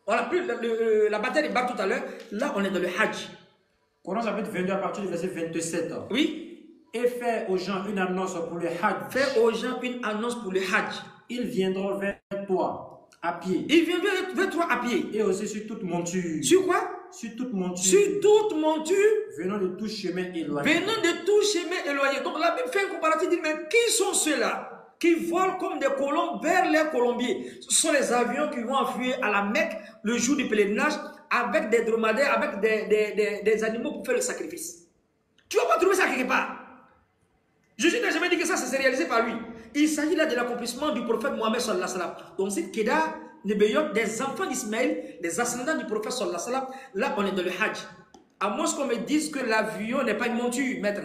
la bataille de Badr tout à l'heure. Là, on est dans le Hajj. Coran chapitre 22 à partir du verset 27. Oui. Et fais aux gens une annonce pour le Hajj. Fais aux gens une annonce pour le Hajj. Ils viendront vers toi à pied. Ils viendront vers toi à pied. Et aussi sur toute monture. Sur quoi? Sur toute monture. Sur toute monture. Venant de tout chemin éloigné. Venant de tout chemin éloigné. Donc la Bible fait un comparatif, dit, mais qui sont ceux-là qui volent comme des colombes vers les colombiers? Ce sont les avions qui vont affluer à la Mecque le jour du pèlerinage avec des dromadaires, avec des animaux pour faire le sacrifice. Tu ne vas pas trouver ça quelque part. Jésus n'a jamais dit que ça s'est réalisé par lui. Il s'agit là de l'accomplissement du prophète Mohammed sallallahu alayhi wa sallam. Donc c'est Kedar, Nebeyot, des enfants d'Ismaël, des ascendants du prophète sallallahu alayhi wa sallam. Là on est dans le Hajj. À moins qu'on me dise que l'avion n'est pas une monture, maître.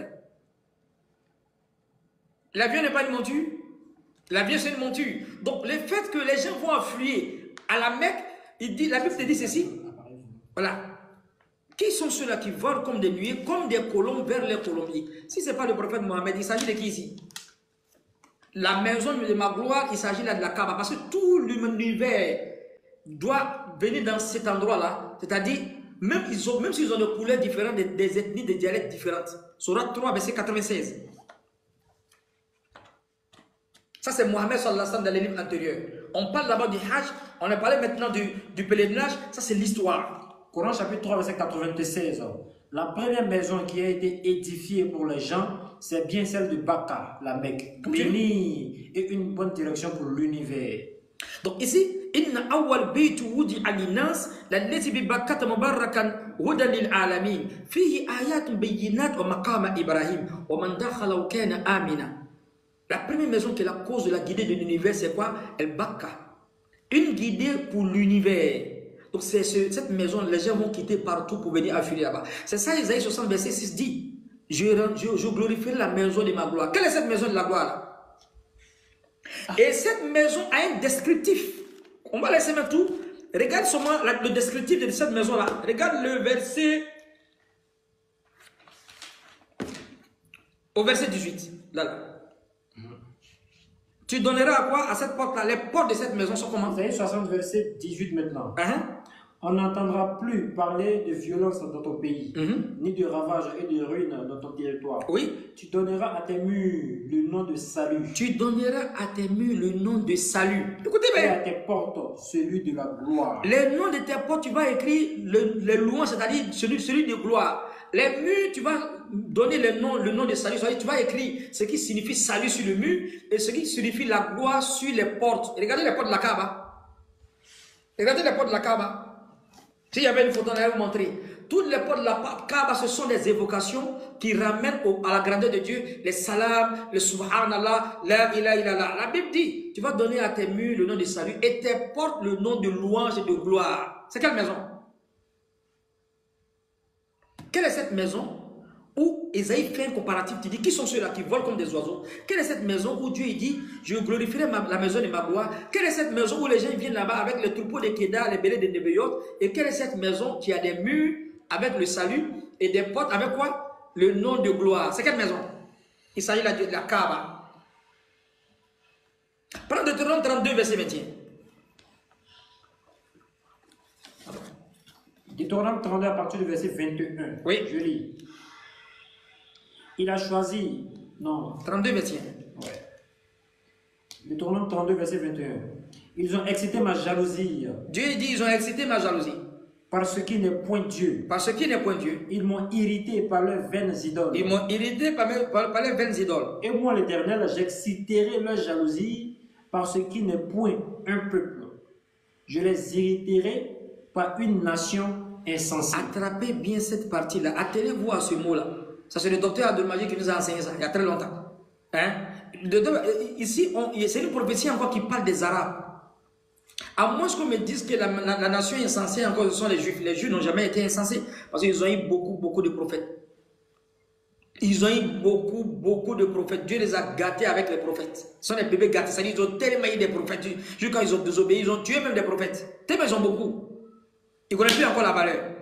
L'avion n'est pas une monture. L'avion c'est une monture. Donc le fait que les gens vont affluer à la Mecque, la Bible te dit ceci. Voilà. Qui sont ceux-là qui volent comme des nuées, comme des colombes vers les colombiers? Si ce n'est pas le prophète Mohammed, il s'agit de qui ici? La maison de ma gloire, il s'agit là de la Kaaba. Parce que tout l'univers doit venir dans cet endroit-là. C'est-à-dire, même s'ils ont des couleurs différentes, des ethnies, des dialectes différentes. Sourate 3, verset 96. Ça, c'est Mohammed sallallahu alayhi wa sallam dans les livres antérieurs. On parle d'abord du Hajj, on a parlé maintenant du pèlerinage. Ça, c'est l'histoire. Coran chapitre 3, verset 96. La première maison qui a été édifiée pour les gens, c'est bien celle de Bakka, la Mecque. Bénie et une bonne direction pour l'univers. Donc ici, Inna awwal baytu wudi alinas lallati bi Bakkata mubarakan hudan lil alamin fihi ayatun bayyinat wa maqama Ibrahim wa man dakhala kana amina. La première maison qui est la cause de la guidée de l'univers, c'est quoi? El Bakka. Une guidée pour l'univers. Donc c'est cette maison, les gens vont quitter partout pour venir affilier là-bas. C'est ça, Isaïe 60, verset 6 dit. Je glorifierai la maison de ma gloire. Quelle est cette maison de la gloire là? Et cette maison a un descriptif. On va laisser maintenant tout. Regarde seulement le descriptif de cette maison là. Regarde le verset. Au verset 18. Là. Tu donneras à quoi? À cette porte-là. Les portes de cette maison sont comment? Isaïe 60, verset 18 maintenant. On n'entendra plus parler de violence dans ton pays, ni de ravages et de ruines dans ton territoire. Oui. Tu donneras à tes murs le nom de salut. Tu donneras à tes murs le nom de salut. Écoutez bien. Et à tes portes celui de la gloire. Les noms de tes portes, tu vas écrire les louanges, c'est-à-dire celui de gloire. Les murs, tu vas donner le nom de salut. Tu vas écrire ce qui signifie salut sur le mur et ce qui signifie la gloire sur les portes. Et regardez les portes de la Kaaba. Regardez les portes de la Kaaba. S'il y avait une photo, on allait vous montrer. Toutes les portes de la Kaaba, ce sont des évocations qui ramènent à la grandeur de Dieu. Les salam, le subhanallah, la ilaha illallah. La Bible dit, tu vas donner à tes murs le nom de salut et tes portes le nom de louange et de gloire. C'est quelle maison? Quelle est cette maison où Esaïe fait un comparatif, tu dis, qui sont ceux-là qui volent comme des oiseaux? Quelle est cette maison où Dieu dit, je glorifierai la maison de ma gloire? Quelle est cette maison où les gens viennent là-bas avec les troupeaux de Kedar, les bélets de Nebeyot? Et quelle est cette maison qui a des murs avec le salut et des portes avec quoi? Le nom de gloire. C'est quelle maison? Il s'agit là de la Kaaba. Prends Deutéronome 32, verset 21. Deutéronome 32 à partir du verset 21. Oui. Je lis. Il a choisi. Non. 32, 21. Ouais. Deutéronome 32, verset 21. Ils ont excité ma jalousie. Dieu dit, ils ont excité ma jalousie. Parce qu'il n'est point Dieu. Parce qu'il n'est point Dieu. Ils m'ont irrité par leurs vaines idoles. Ils m'ont irrité par les vaines idoles. Et moi, l'Éternel, j'exciterai leur jalousie parce qu'il n'est point un peuple. Je les irriterai par une nation insensée. Attrapez bien cette partie-là. Attelez-vous à ce mot-là. Ça, c'est le docteur Abdelmajid qui nous a enseigné ça il y a très longtemps. Hein? Ici, c'est une prophétie encore qui parle des Arabes. À moins qu'on me dise que la nation insensée, encore, ce sont les Juifs. Les Juifs n'ont jamais été insensés parce qu'ils ont eu beaucoup de prophètes. Ils ont eu beaucoup de prophètes. Dieu les a gâtés avec les prophètes. Ce sont des bébés gâtés. C'est-à-dire ils ont tellement eu des prophètes. Jusqu'à quand ils ont désobéi, ils ont tué même des prophètes. Tellement ils ont beaucoup. Ils ne connaissent plus encore la valeur.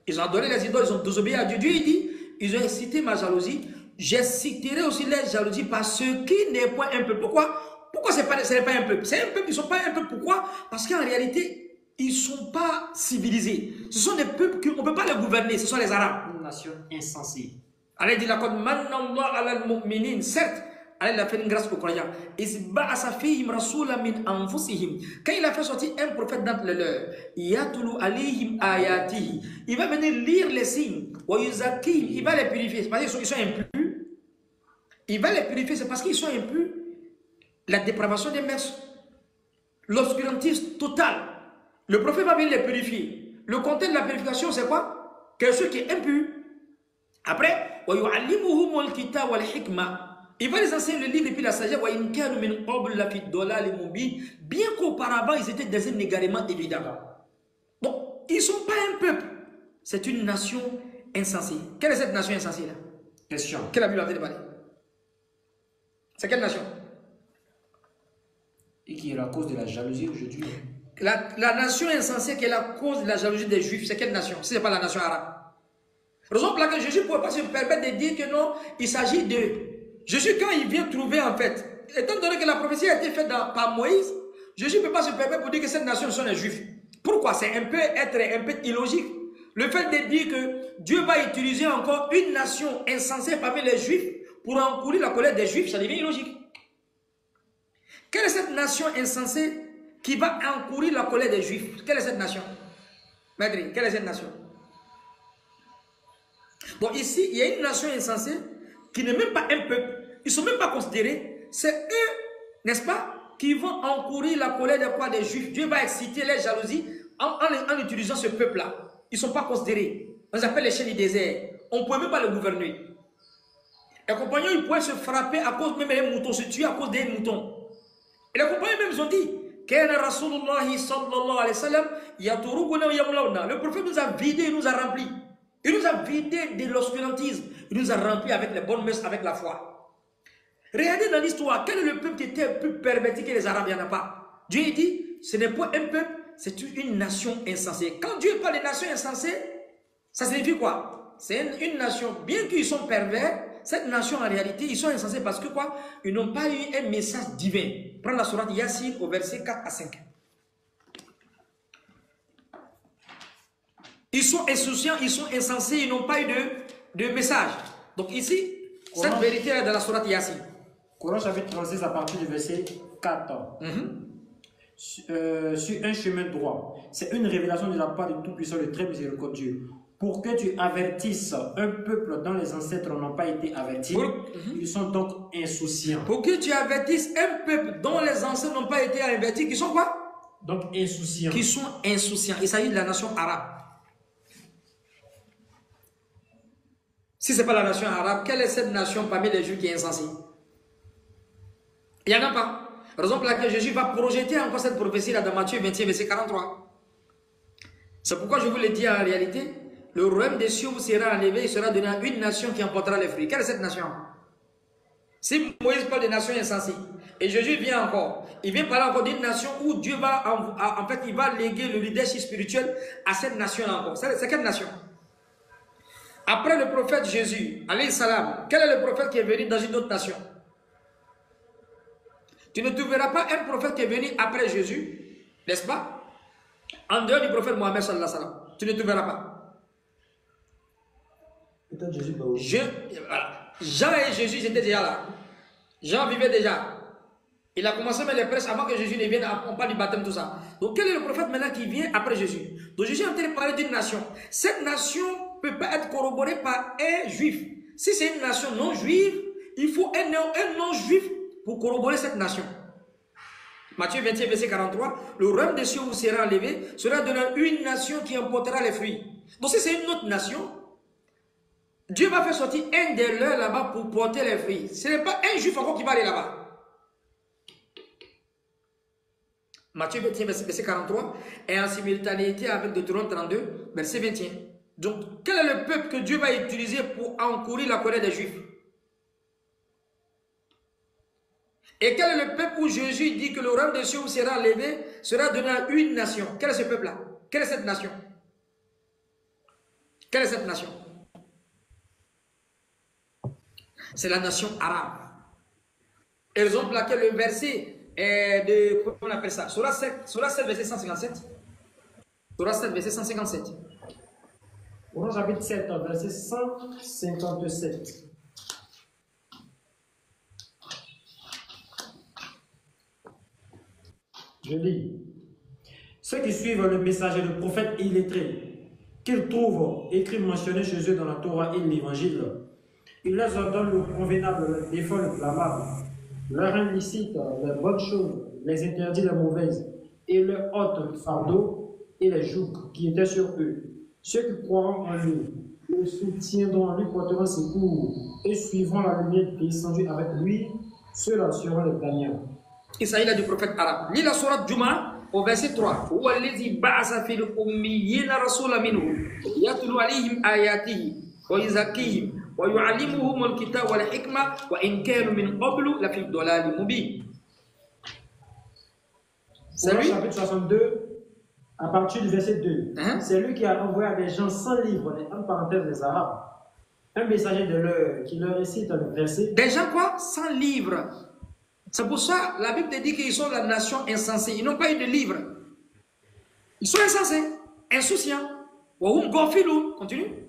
Ils ont adoré les idoles, ils ont désobéi à Dieu. Dieu il dit, ils ont excité ma jalousie. J'exciterai aussi les jalousies par ce qui n'est pas un peuple. Pourquoi? Pourquoi ce n'est pas un peuple? C'est un peuple, ils ne sont pas un peuple. Pourquoi? Parce qu'en réalité, ils ne sont pas civilisés. Ce sont des peuples qu'on ne peut pas les gouverner. Ce sont les Arabes. Une nation insensée. Allah dit la code manallah ala al-mu'minin. Certes, Allah a fait une grâce aux croyants. Quand il a fait sortir un prophète d'entre les leurs, il va venir lire les signes. Il va les purifier. C'est parce qu'ils sont impurs. Il va les purifier, c'est parce qu'ils sont impurs. La dépravation des mœurs, l'obscurantisme total. Le prophète va venir les purifier. Le contenu de la purification, c'est quoi? Que ce qui est impur. Après, il va les enseigner le livre et puis la sagesse. Bien qu'auparavant, ils étaient dans un égarement évident. Donc, ils ne sont pas un peuple. C'est une nation insensée. Quelle est cette nation insensée là? Question. Quelle a pu parler? C'est quelle nation? Et qui est la cause de la jalousie aujourd'hui. La nation insensée qui est la cause de la jalousie des Juifs, c'est quelle nation? Si ce n'est pas la nation arabe. Raison pour laquelle Jésus ne pouvait pas se permettre de dire que non, il s'agit de... Jésus, quand il vient trouver en fait, étant donné que la prophétie a été faite par Moïse, Jésus ne peut pas se permettre pour dire que cette nation sont les Juifs. Pourquoi? C'est un peu illogique. Le fait de dire que Dieu va utiliser encore une nation insensée parmi les Juifs pour encourir la colère des Juifs, ça devient illogique. Quelle est cette nation insensée qui va encourir la colère des Juifs? Quelle est cette nation? Maître, quelle est cette nation? Bon, ici, il y a une nation insensée qui n'est même pas un peuple. Ils ne sont même pas considérés. C'est eux, n'est-ce pas, qui vont encourir la colère des Juifs. Dieu va exciter les jalousies en utilisant ce peuple-là. Ils ne sont pas considérés. On les appelle les chiens du désert. On ne pouvait même pas les gouverner. Les compagnons, ils pouvaient se frapper à cause même des moutons, se tuer à cause des moutons. Et les compagnons même, ils ont dit, le prophète nous a vidés, il nous a remplis. Il nous a vidés de l'obscurantisme. Il nous a remplis avec les bonnes mœurs, avec la foi. Regardez dans l'histoire, quel est le peuple qui était plus perverti que les Arabes? Il n'y en a pas. Dieu dit, ce n'est pas un peuple, c'est une nation insensée. Quand Dieu parle de nation insensée, ça signifie quoi? C'est une nation, bien qu'ils sont pervers, cette nation en réalité, ils sont insensés parce que quoi? Ils n'ont pas eu un message divin. Prends la sourate Yassine au verset 4 à 5. Ils sont insouciants, ils sont insensés, ils n'ont pas eu de message. Donc ici, cette vérité est dans la sourate Yassine. Coran chapitre 36 à partir du verset 4. Sur un chemin droit. C'est une révélation de la part du Tout-Puissant, le très miséricordieux. Pour que tu avertisses un peuple dont les ancêtres n'ont pas été avertis, ils sont donc insouciants. Pour que tu avertisses un peuple dont les ancêtres n'ont pas été avertis, qui sont quoi? Donc insouciants. Qui sont insouciants. Il s'agit de la nation arabe. Si ce n'est pas la nation arabe, quelle est cette nation parmi les Juifs qui est insensée? Il n'y en a pas. Raison pour laquelle Jésus va projeter encore cette prophétie là dans Matthieu 21, verset 43. C'est pourquoi je vous le dis en réalité, le royaume des cieux vous sera enlevé, il sera donné à une nation qui emportera les fruits. Quelle est cette nation? Si Moïse parle de nation insensée, et Jésus vient encore, il vient parler encore d'une nation où Dieu va, en fait, il va léguer le leadership spirituel à cette nation-là encore. C'est quelle nation? Après le prophète Jésus, alayhi salam, quel est le prophète qui est venu dans une autre nation? Tu ne trouveras pas un prophète qui est venu après Jésus, n'est-ce pas? En dehors du prophète Mohammed sallallahu alayhi wa sallam. Tu ne trouveras pas. Peut-être Jésus va voilà. Jean et Jésus étaient déjà là. Jean vivait déjà. Il a commencé à mettre les prêches avant que Jésus ne vienne. On parle du baptême, tout ça. Donc quel est le prophète maintenant qui vient après Jésus? Donc Jésus est en train de parler d'une nation. Cette nation ne peut pas être corroborée par un juif. Si c'est une nation non juive, il faut un non-juif pour corroborer cette nation. Matthieu 21, verset 43, le royaume des cieux vous sera enlevé, sera donné à une nation qui emportera les fruits. Donc si c'est une autre nation, Dieu va faire sortir un des leurs là-bas pour porter les fruits. Ce n'est pas un juif encore qui va aller là-bas. Matthieu 21, verset 43, est en simultanéité avec Deutéronome 32, verset 21. Donc, quel est le peuple que Dieu va utiliser pour encourir la colère des Juifs? Et quel est le peuple où Jésus dit que le royaume des cieux sera levé, sera donné à une nation? Quel est ce peuple-là? Quelle est cette nation? Quelle est cette nation? C'est la nation arabe. Et ils ont plaqué le verset de, comment on appelle ça? Surah 7, verset 157. Surah 7, verset 157. Coran chapitre 7, verset 157. Je lis. Ceux qui suivent le message et le prophète illettré, qu'ils trouvent écrit mentionné chez eux dans la Torah et l'évangile, ils leur ordonnent le convenable, le défaut, le blâmable, leur incite les bonnes choses, les interdit les mauvaises, et leur ôte le fardeau et les jougs qui étaient sur eux. Ceux qui croiront en lui, le soutiendront, lui porteront secours, et suivront la lumière descendue avec lui, ceux-là seront les gagnants. Il s'agit là du prophète arabe. Lis la sourate Juma au verset 3. هو الذي بعث في الأميين رسولا منهم يتلو عليهم آياته ويزكيهم ويعلمهم الكتاب والحكمة وإن كانوا من قبل لفي ضلال مبين. C'est lui, chapitre 62, à partir du verset 2. C'est lui qui a envoyé à des gens sans livre, en parenthèse des Arabes, un messager de leur qui leur récite le verset. Des gens quoi? Sans livre. C'est pour ça la Bible te dit qu'ils sont la nation insensée. Ils n'ont pas eu de livre. Ils sont insensés, insouciants. Continue.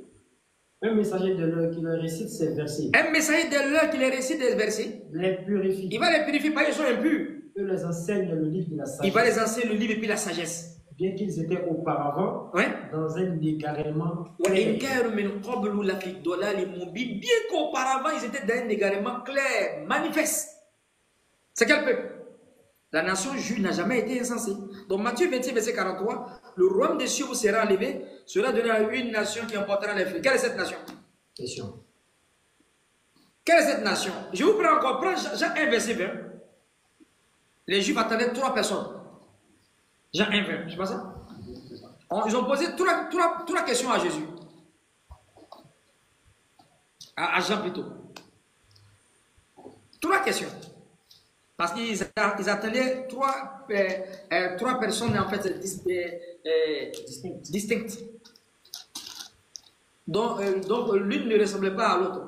Un messager de leur qui leur récite ces versets. Un messager de leur qui les récite des versets. Les purifie. Il va les purifier, pas ils sont impurs. Il les enseigne le livre de la sagesse. Il va les enseigner le livre et puis la sagesse. Bien qu'ils étaient auparavant dans un égarement. Bien qu'auparavant ils étaient dans un égarement clair, manifeste. C'est quel peuple? La nation juive n'a jamais été insensée. Donc Matthieu 26, verset 43, le royaume des cieux vous sera enlevé, sera donné à une nation qui emportera les fruits. Quelle est cette nation? Question. Quelle est cette nation? Je vous prends encore, prends Jean 1, verset 20. Les juifs attendaient 3 personnes. Jean 1, 20, je sais pas ça? Ils ont posé 3 questions à Jésus. À Jean plutôt. 3 questions. Parce qu'ils attendaient 3 personnes en fait distinctes. Donc l'une ne ressemblait pas à l'autre.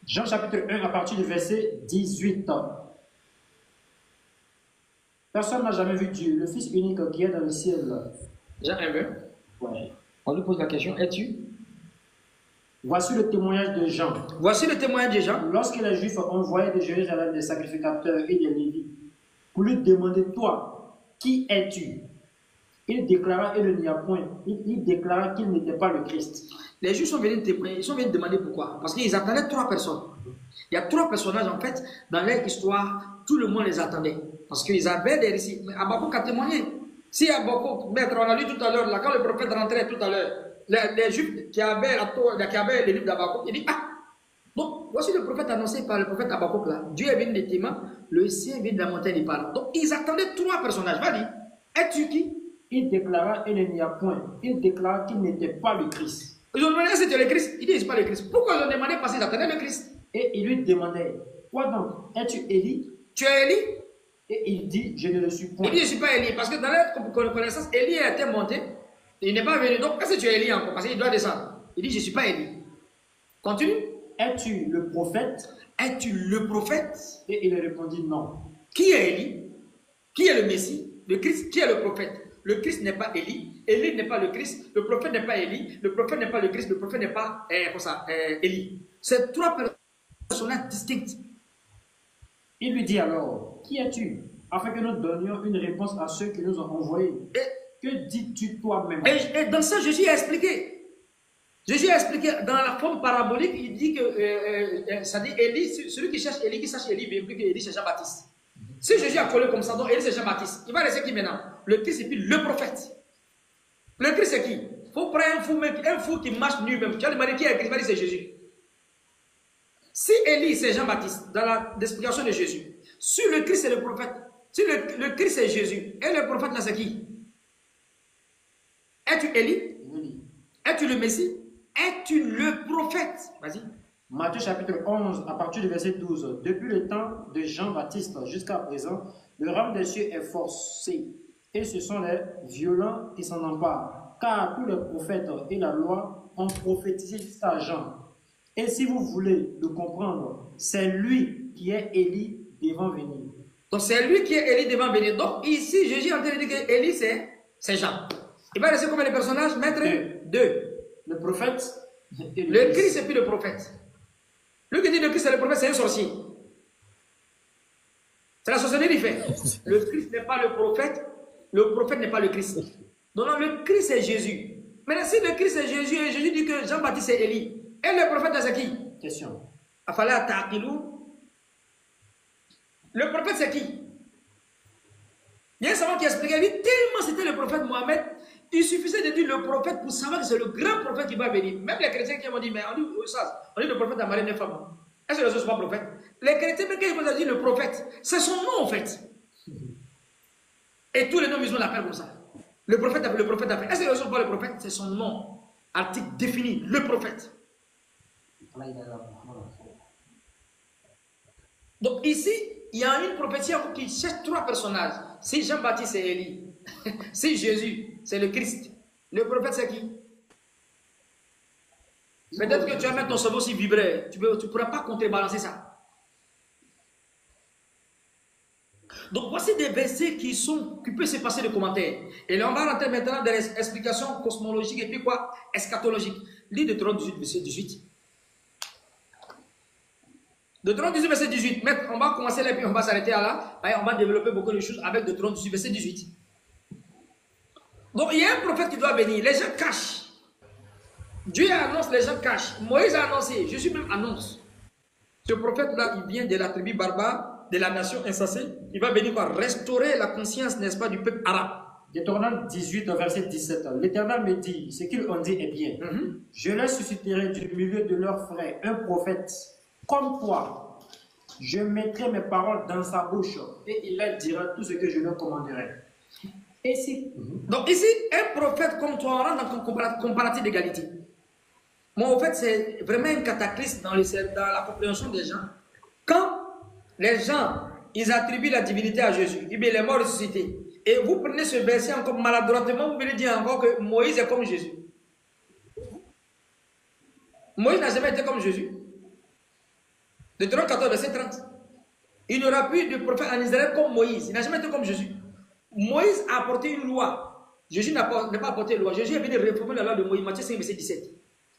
Jean chapitre 1 à partir du verset 18. Personne n'a jamais vu Dieu, le Fils unique qui est dans le ciel. Jean 1, 20. Ouais. On lui pose la question, es-tu? Voici le témoignage de Jean. Voici le témoignage de Jean. Lorsque les Juifs envoyaient de Jérusalem des sacrificateurs et des Lévites pour lui demander, toi, qui es-tu? Il déclara, et il n'y a point, il déclara qu'il n'était pas le Christ. Les Juifs sont venus demander pourquoi. Parce qu'ils attendaient 3 personnes. Il y a 3 personnages en fait, dans leur histoire, tout le monde les attendait. Parce qu'ils avaient des récits. Habakkuk a témoigné. Si Habakkuk, maître, on a lu tout à l'heure, là, quand le prophète rentrait tout à l'heure, les Juifs qui avaient les livres d'Habakkuk, il dit, donc voici le prophète annoncé par le prophète Habakkuk là. Dieu est venu des témoins, le ciel vient de la montagne, il parle. Donc ils attendaient 3 personnages. Vas-y, es-tu qui? Il déclara, et il n'y a point. Il déclara qu'il n'était pas le Christ. Ils ont demandé si c'était le Christ. Il dit, je ne suis pas le Christ. Pourquoi ils ont demandé? Parce qu'ils attendaient le Christ. Et il lui demandait, quoi donc? Es-tu Élie? Tu es Élie? Et il dit, je ne le suis point. Il dit, je ne suis pas Élie. Parce que dans la connaissance, Élie a été monté. Il n'est pas venu. Donc, est-ce que tu es Élie encore? Parce qu'il doit descendre. Il dit, je ne suis pas Élie. Continue. Es-tu le prophète? Es-tu le prophète? Et il répondit, non. Qui est Élie? Qui est le Messie? Le Christ? Qui est le prophète? Le Christ n'est pas Élie. Élie n'est pas le Christ. Le prophète n'est pas Élie. Le prophète n'est pas le Christ. Le prophète n'est pas Élie. C'est 3 personnages distincts. Il lui dit alors, qui es-tu? Afin que nous donnions une réponse à ceux qui nous ont envoyés. Que dis-tu toi-même? Et dans ça, Jésus a expliqué. Jésus a expliqué dans la forme parabolique, il dit que ça dit Élie, celui qui cherche Élie bien plus que Élie c'est Jean-Baptiste. Si Jésus a collé comme ça, donc Élie c'est Jean-Baptiste. Il va rester qui maintenant? Le Christ et puis le prophète. Le Christ c'est qui? Il faut prendre un fou qui marche nu même. Tu as demandé qui est le Christ? Il va dire c'est Jésus. Si Élie c'est Jean-Baptiste, dans l'explication de Jésus, si le Christ c'est le prophète, si le Christ c'est Jésus, et le prophète là c'est qui? Es-tu Élie? Oui. Es-tu le Messie? Es-tu le prophète? Vas-y. Matthieu chapitre 11, à partir du verset 12. Depuis le temps de Jean-Baptiste jusqu'à présent, le royaume des cieux est forcé, et ce sont les violents qui s'en emparent. Car tous les prophètes et la loi ont prophétisé jusqu'à Jean. Et si vous voulez le comprendre, c'est lui qui est Élie devant venir. Donc c'est lui qui est Élie devant venir. Donc ici, Jésus est en train de dire que Élie, c'est Jean. Il va rester combien de personnages? Maître? Deux. Le prophète et le Christ et puis le prophète. Lui qui dit le Christ et le prophète, c'est un sorcier. C'est la sorcellerie qu'il fait. Le Christ n'est pas le prophète n'est pas le Christ. Donc le Christ c'est Jésus. Maintenant, si le Christ c'est Jésus, et Jésus dit que Jean-Baptiste c'est Élie, et le prophète c'est qui? Question. Afala Taqilou. Le prophète c'est qui? Il y a un savant qui expliquait, lui, tellement c'était le prophète Mohammed, il suffisait de dire le prophète pour savoir que c'est le grand prophète qui va venir. Même les chrétiens qui m'ont dit, mais on dit le prophète a marié 9 femmes. Est-ce que les autres ne sont pas prophètes? Les chrétiens, même quand ils vont dire le prophète, c'est son nom en fait. Et tous les noms musulmans l'appellent comme ça. Le prophète a fait, le prophète a fait. Est-ce que les autres ne sont pas le prophète? C'est son nom. Article défini, le prophète. Donc ici, il y a une prophétie qui cherche trois personnages. Si Jean-Baptiste c'est Élie, si Jésus c'est le Christ, le prophète c'est qui? Peut-être que tu vas mettre ton cerveau si vibrer, tu ne pourras pas contrebalancer ça. Donc voici des versets qui peuvent se passer de commentaires. Et là on va rentrer maintenant dans les explications cosmologiques et puis quoi? Eschatologiques. Lis Deutéronome 18, verset 18. Deutéronome 18, verset 18. Maître, on va commencer là et puis on va s'arrêter là. On va développer beaucoup de choses avec Deutéronome 18, verset 18. Donc il y a un prophète qui doit venir. Les gens cachent. Dieu annonce, les gens cachent. Moïse a annoncé, Jésus même annonce. Ce prophète-là, il vient de la tribu barbare, de la nation insensée. Il va venir pour restaurer la conscience, n'est-ce pas, du peuple arabe. Deutéronome 18, verset 17. L'Éternel me dit, ce qu'ils ont dit est bien. Je les susciterai du milieu de leurs frères un prophète comme toi. Je mettrai mes paroles dans sa bouche et il leur dira tout ce que je leur commanderai. Et si... Donc ici, un prophète comme toi, on rentre dans un comparatif d'égalité. Moi, en fait, c'est vraiment un cataclysme dans la compréhension des gens. Quand les gens, ils attribuent la divinité à Jésus, il est mort ressuscité. Et vous prenez ce verset encore maladroitement, vous venez dire encore que Moïse est comme Jésus. Moïse n'a jamais été comme Jésus. Deutéronome 14, verset 30. Il n'y aura plus de prophète en Israël comme Moïse. Il n'a jamais été comme Jésus. Moïse a apporté une loi. Jésus n'a pas apporté une loi. Jésus est venu réformer la loi de Moïse. Matthieu 5, verset 17.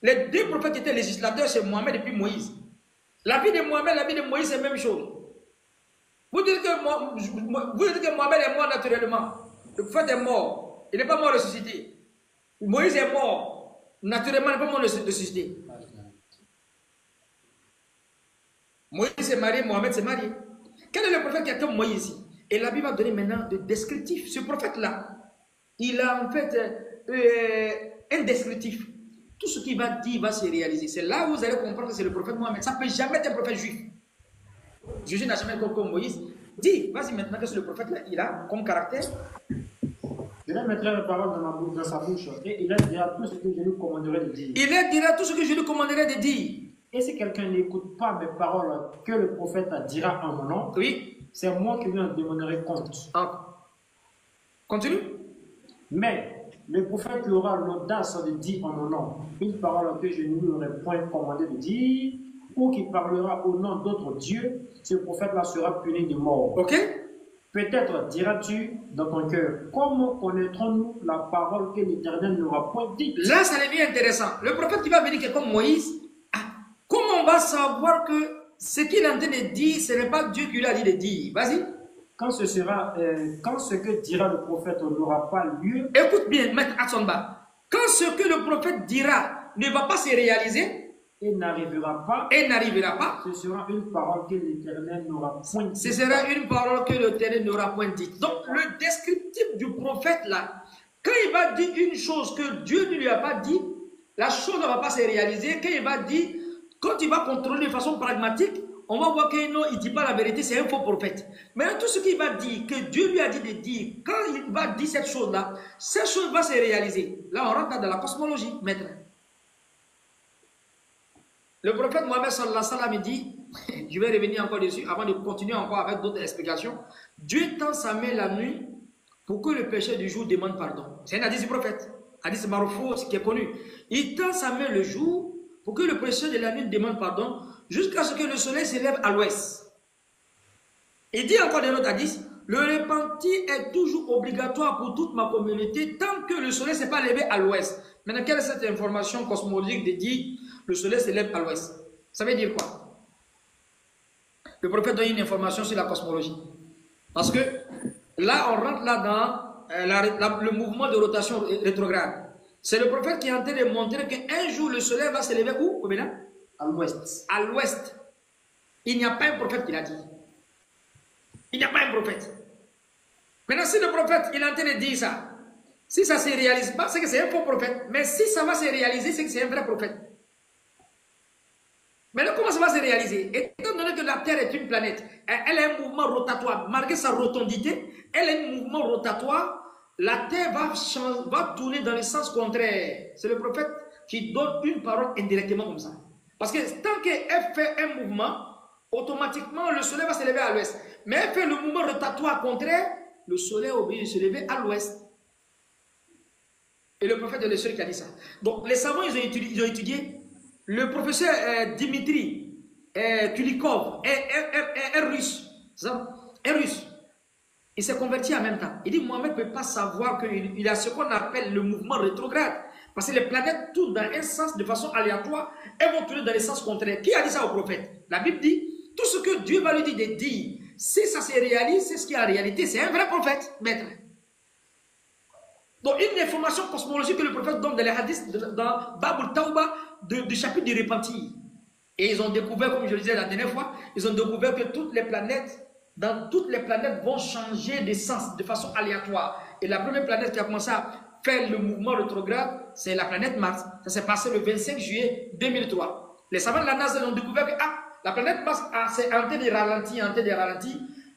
Les deux prophètes étaient législateurs, c'est Mohamed et puis Moïse. La vie de Mohamed, la vie de Moïse, c'est la même chose. Vous dites que Mohamed est mort naturellement. Le prophète est mort. Il n'est pas mort ressuscité. Moïse est mort. Naturellement, il n'est pas mort ressuscité. Moïse s'est marié, Mohamed s'est marié. Quel est le prophète qui a comme Moïse ici? Et la Bible va donner maintenant des descriptifs. Ce prophète-là, il a en fait un descriptif. Tout ce qu'il va dire va se réaliser. C'est là où vous allez comprendre que c'est le prophète Mohamed. Ça ne peut jamais être un prophète juif. Jésus n'a jamais été comme Moïse. Dis, vas-y maintenant que c'est le prophète-là, il a comme caractère. Je lui mettrai les paroles dans sa bouche et il leur dira tout ce que je lui commanderai de dire. Il leur dira tout ce que je lui commanderai de dire. Et si quelqu'un n'écoute pas mes paroles que le prophète dira en mon nom, oui, c'est moi qui lui en demanderai compte. Continue. Mais le prophète qui aura l'audace de dire en mon nom une parole que je ne lui aurais point commandé de dire, ou qui parlera au nom d'autres dieux, ce prophète-là sera puni de mort. Ok. Peut-être diras-tu dans ton cœur, comment connaîtrons-nous la parole que l'Éternel n'aura point dite? Là, ça devient intéressant. Le prophète qui va venir, qui est comme Moïse, comment on va savoir que ce qu'il est en train de dire, ce n'est pas Dieu qui lui a dit de dire? Vas-y. Quand ce que dira le prophète n'aura pas lieu. Écoute bien, maître Atsonba. Quand ce que le prophète dira ne va pas se réaliser, et n'arrivera pas, ce sera une parole que l'Éternel n'aura point dite. Ce sera une parole que l'Éternel n'aura point dite. Donc le descriptif du prophète là, quand il va dire une chose que Dieu ne lui a pas dit, la chose ne va pas se réaliser. Quand il va dire, quand il va contrôler de façon pragmatique, on va voir que non, il ne dit pas la vérité, c'est un faux prophète. Mais tout ce qu'il va dire, que Dieu lui a dit de dire, quand il va dire cette chose-là, cette chose va se réaliser. Là, on rentre dans la cosmologie, maître. Le prophète Mohammed sallallahu alayhi wa sallam dit, je vais revenir encore dessus avant de continuer encore avec d'autres explications. Dieu tend sa main la nuit pour que le péché du jour demande pardon. C'est un hadith du prophète, hadith Marfou qui est connu. Il tend sa main le jour pour que le péché de la nuit demande pardon jusqu'à ce que le soleil s'élève à l'ouest. Il dit encore dans notre hadith, le repentir est toujours obligatoire pour toute ma communauté tant que le soleil ne s'est pas levé à l'ouest. Maintenant, quelle est cette information cosmologique de dire le soleil se lève à l'ouest? Ça veut dire quoi? Le prophète donne une information sur la cosmologie. Parce que là, on rentre là dans le mouvement de rotation rétrograde. C'est le prophète qui est en train de montrer qu'un jour le soleil va se lever où? À l'ouest. À l'ouest. Il n'y a pas un prophète qui l'a dit. Il n'y a pas un prophète. Maintenant, si le prophète il est en train de dire ça, si ça ne se réalise pas, c'est que c'est un faux prophète. Mais si ça va se réaliser, c'est que c'est un vrai prophète. Maintenant, comment ça va se réaliser? Étant donné que la Terre est une planète, elle a un mouvement rotatoire, malgré sa rotondité, elle a un mouvement rotatoire, la Terre va tourner dans le sens contraire. C'est le prophète qui donne une parole indirectement comme ça. Parce que tant qu'elle fait un mouvement, automatiquement le soleil va se lever à l'ouest. Mais elle fait le mouvement rotatoire contraire, le soleil est obligé de se lever à l'ouest. Et le prophète est le seul qui a dit ça. Donc les savants, ils ont étudié. Le professeur Dimitri Kulikov est russe. Est russe. Il s'est converti en même temps. Il dit Mohamed ne peut pas savoir qu'il a ce qu'on appelle le mouvement rétrograde. Parce que les planètes tournent dans un sens de façon aléatoire. Elles vont tourner dans le sens contraire. Qui a dit ça au prophète? La Bible dit tout ce que Dieu va lui dire de dire, si ça se réalise, c'est ce qui est en réalité. C'est un vrai prophète, maître. Donc, une information cosmologique que le prophète donne dans les hadiths, dans Babul Tawbah, du chapitre du repentir. Et ils ont découvert, comme je le disais la dernière fois, ils ont découvert que toutes les planètes, vont changer de sens de façon aléatoire. Et la première planète qui a commencé à faire le mouvement rétrograde, c'est la planète Mars. Ça s'est passé le 25 juillet 2003. Les savants de la NASA ont découvert que la planète Mars s'est en train de ralentir,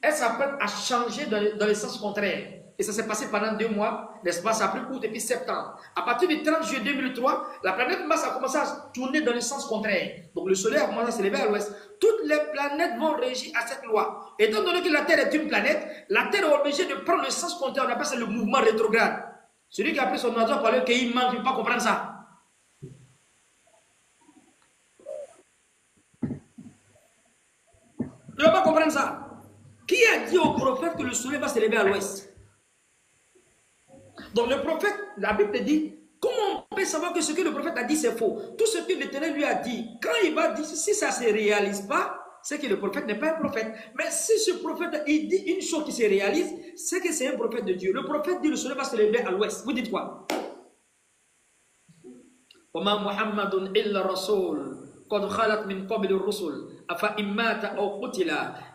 elle s'apprête à changer dans le sens contraire. Et ça s'est passé pendant 2 mois, n'est-ce pas? Ça a pris cours depuis septembre. À partir du 30 juillet 2003, la planète Mars a commencé à tourner dans le sens contraire. Donc le soleil a commencé à se lever à l'ouest. Toutes les planètes vont régir à cette loi. Étant donné que la Terre est une planète, la Terre est obligée de prendre le sens contraire. On appelle ça le mouvement rétrograde. Celui qui a pris son oiseau pour aller qu'il manque, il ne peut pas comprendre ça. Il ne va pas comprendre ça. Qui a dit au prophète que le soleil va se lever à l'ouest? Donc le prophète, la Bible dit, comment on peut savoir que ce que le prophète a dit c'est faux? Tout ce que l'Éternel lui a dit, quand il va dire, si ça ne se réalise pas, c'est que le prophète n'est pas un prophète. Mais si ce prophète, il dit une chose qui se réalise, c'est que c'est un prophète de Dieu. Le prophète dit le soleil va se lever à l'ouest. Vous dites quoi? وَمَا مُحَمَّدٌ إِلَّا رَسُولٌ قَدْ خَلَتْ مِنْ قَبْلِ الرُّسُلِ أَفَإِنْ مَاتَ أَوْ قُتِلَ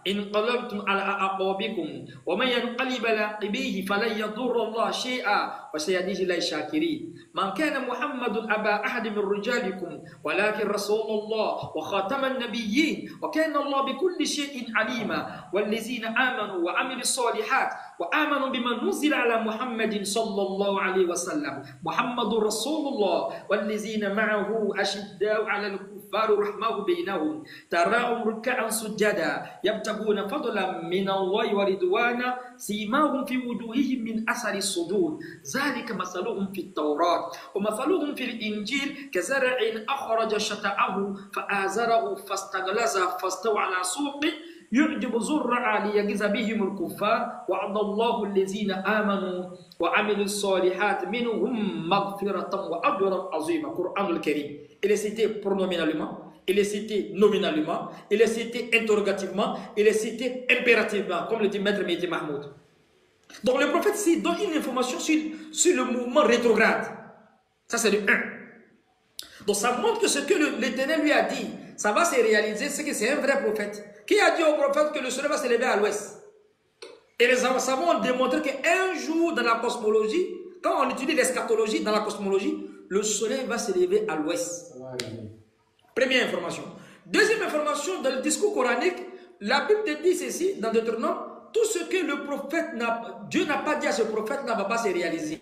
انقلبتم على أعقابكم ومن ينقلب على عقبيه فلن يضر الله شيئا وسيجزي الله الشاكرين من كان محمد أبا أحد من رجالكم ولكن رسول الله وخاتم النبيين وكان الله بكل شيء عليما والذين آمنوا وعملوا الصالحات وآمنوا بما نزل على محمد صلى الله عليه وسلم محمد رسول الله والذين معه أشداء على الكفار رحمه بينهم تراهم ركعا سجدا يبتغون فضلا من الله ورضوانا سيماهم في وجوههم من أثر السجود ذلك مثلهم في التوراة ومثلهم في الإنجيل كزرع أخرج شطأه فآزره فاستغلظ فاستوى على سوقه يعجب زرعا ليغيظ بهم الكفار وعد الله الذين آمنوا وعملوا الصالحات منهم مغفرة وأجرا عظيما. Coran الكريم. Il est cité pronominalement, il est cité nominalement, il est cité interrogativement, il est cité impérativement, comme le dit Maître Mehdi Mahmoud. Donc le prophète ici donne une information sur le mouvement rétrograde. Ça c'est le 1. Donc ça montre que ce que l'Éternel lui a dit, ça va se réaliser, c'est que c'est un vrai prophète. Qui a dit au prophète que le soleil va se lever à l'ouest? Et les savants ont démontré qu'un jour dans la cosmologie, quand on étudie l'eschatologie dans la cosmologie, le soleil va se lever à l'ouest. Première information. Deuxième information, dans le discours coranique, la Bible te dit ceci, dans Deutéronome, tout ce que le prophète Dieu n'a pas dit à ce prophète ne va pas se réaliser.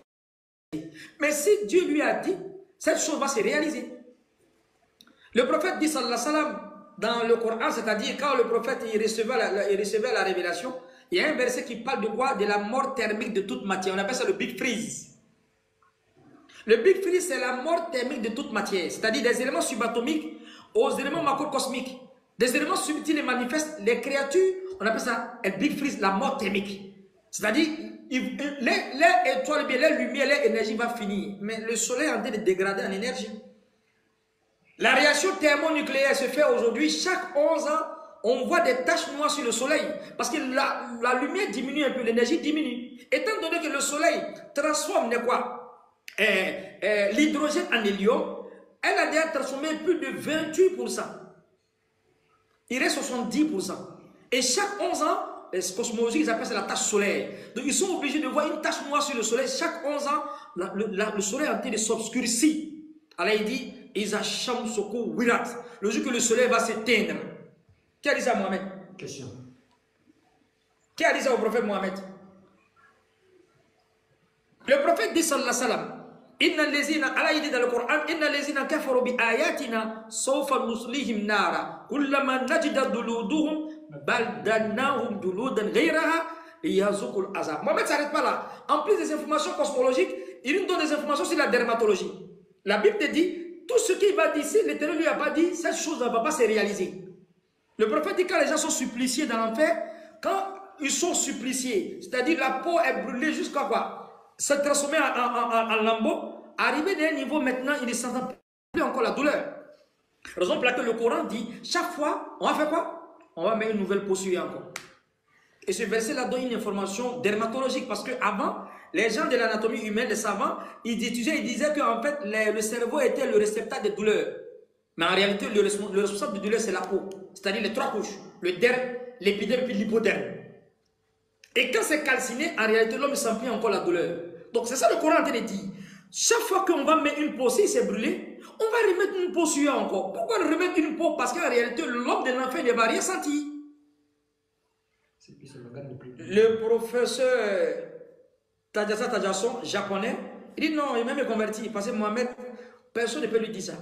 Mais si Dieu lui a dit, cette chose va se réaliser. Le prophète dit, sallallahu alayhi wa sallam, dans le Coran, c'est-à-dire quand le prophète il recevait la révélation, il y a un verset qui parle de quoi? De la mort thermique de toute matière. On appelle ça le Big Freeze. Le Big Freeze, c'est la mort thermique de toute matière, c'est-à-dire des éléments subatomiques aux éléments macrocosmiques. Des éléments subtils et manifestes, les créatures, on appelle ça un Big Freeze, la mort thermique. C'est-à-dire, les étoiles, les lumières, les énergies vont finir. Mais le soleil est en train de dégrader en énergie. La réaction thermonucléaire se fait aujourd'hui. Chaque 11 ans, on voit des taches noires sur le soleil. Parce que la lumière diminue un peu, l'énergie diminue. Étant donné que le soleil transforme l'hydrogène en hélium, elle a déjà transformé plus de 28%. Il reste 70%. Et chaque 11 ans, les cosmologiques ils appellent ça la tache solaire. Donc ils sont obligés de voir une tache noire sur le soleil. Chaque 11 ans, le soleil est en train de s'obscurcir. Alors il dit, Isa Shamsoko Wirat. Le jour que le soleil va s'éteindre. Qui a dit ça, Mohamed? Question. Qui a dit ça au prophète Mohamed? Le prophète dit sallallahu alayhi wa sallam, Inna lezina, Allah dit dans le Coran, Inna lezina kafaru bi ayatina, sawfa nuslihim nara, kullama najida duluduhum, baldannahum duludan ghayraha, yazukul azab. Mohamed ne s'arrête pas là. En plus des informations cosmologiques, il nous donne des informations sur la dermatologie. La Bible te dit, tout ce qu'il va dire, si l'Éternel lui a pas dit, cette chose ne va pas se réaliser. Le prophète dit quand les gens sont suppliciés dans l'enfer, quand ils sont suppliciés, c'est-à-dire la peau est brûlée jusqu'à quoi? Se transformer en lambeaux, arriver à un niveau maintenant, il ne s'entend plus encore la douleur. Raison pour laquelle le Coran dit, chaque fois, on va faire quoi? On va mettre une nouvelle peau sur encore. Et ce verset-là donne une information dermatologique, parce qu'avant, les gens de l'anatomie humaine, les savants, ils disaient qu'en fait, le cerveau était le réceptacle des douleurs. Mais en réalité, le responsable de douleur, c'est la peau. C'est-à-dire les trois couches, le derme, l'épiderme puis l'hypoderme. Et quand c'est calciné, en réalité, l'homme ne sent plus encore la douleur. Donc c'est ça le Coran te dit. Chaque fois qu'on va mettre une peau, si c'est brûlé, on va remettre une peau sur encore. Pourquoi remettre une peau? Parce qu'en réalité, l'homme de l'enfer ne va rien sentir. Le professeur Tadjasson, japonais, il dit non, il m'a même converti. Parce que Mohamed, personne ne peut lui dire ça.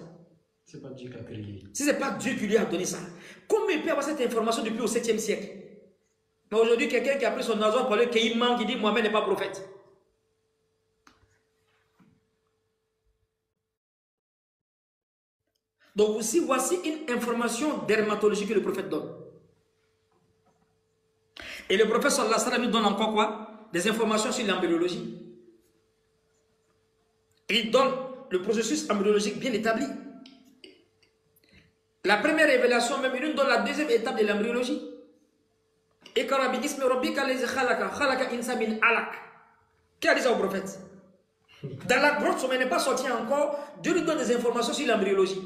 C'est pas Dieu qui a créé. Si ce n'est pas Dieu qui lui a donné ça, comment il peut avoir cette information depuis au 7e siècle? Mais aujourd'hui, quelqu'un qui a pris son naseau pour le qu'il manque, il dit Mohamed n'est pas prophète. Donc voici une information dermatologique que le prophète donne. Et le prophète sallallahu alayhi wa sallam donne encore quoi? Des informations sur l'embryologie. Il donne le processus embryologique bien établi. La première révélation, même, il nous donne la deuxième étape de l'embryologie. Iqra bi ismi rabbika allazi khalaqa insa min alaq. Qui a dit ça au prophète? Dans la grotte, son n'est pas sorti encore. Dieu lui donne des informations sur l'embryologie.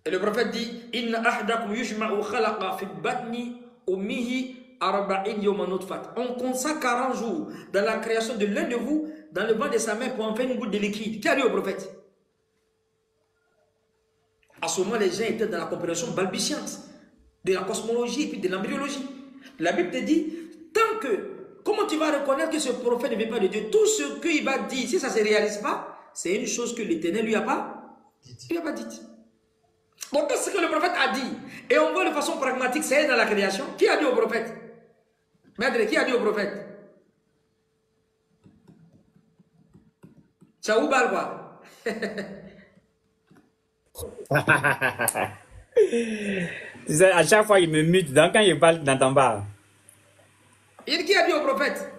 Et le prophète dit, Inna ahdakum yujma'u khalaqa fi batni ummihi arba'in yawman nutfat. On compte ça 40 jours dans la création de l'un de vous, dans le ventre de sa mère, pour en faire une goutte de liquide. Qui a dit au prophète? À ce moment, les gens étaient dans la compréhension balbutiante de la cosmologie et puis de l'embryologie. La Bible te dit, tant que, comment tu vas reconnaître que ce prophète ne vient pas de Dieu? Tout ce qu'il va dire, si ça ne se réalise pas, c'est une chose que l'Éternel lui a pas dit. Donc, c'est ce que le prophète a dit. Et on voit de façon pragmatique, c'est dans la création. Qui a dit au prophète? Maître, qui a dit au prophète? Ça ou bal quoi? Tu sais, à chaque fois, il me mute. Donc, quand il parle, tu n'entends pas. Et qui a dit au prophète?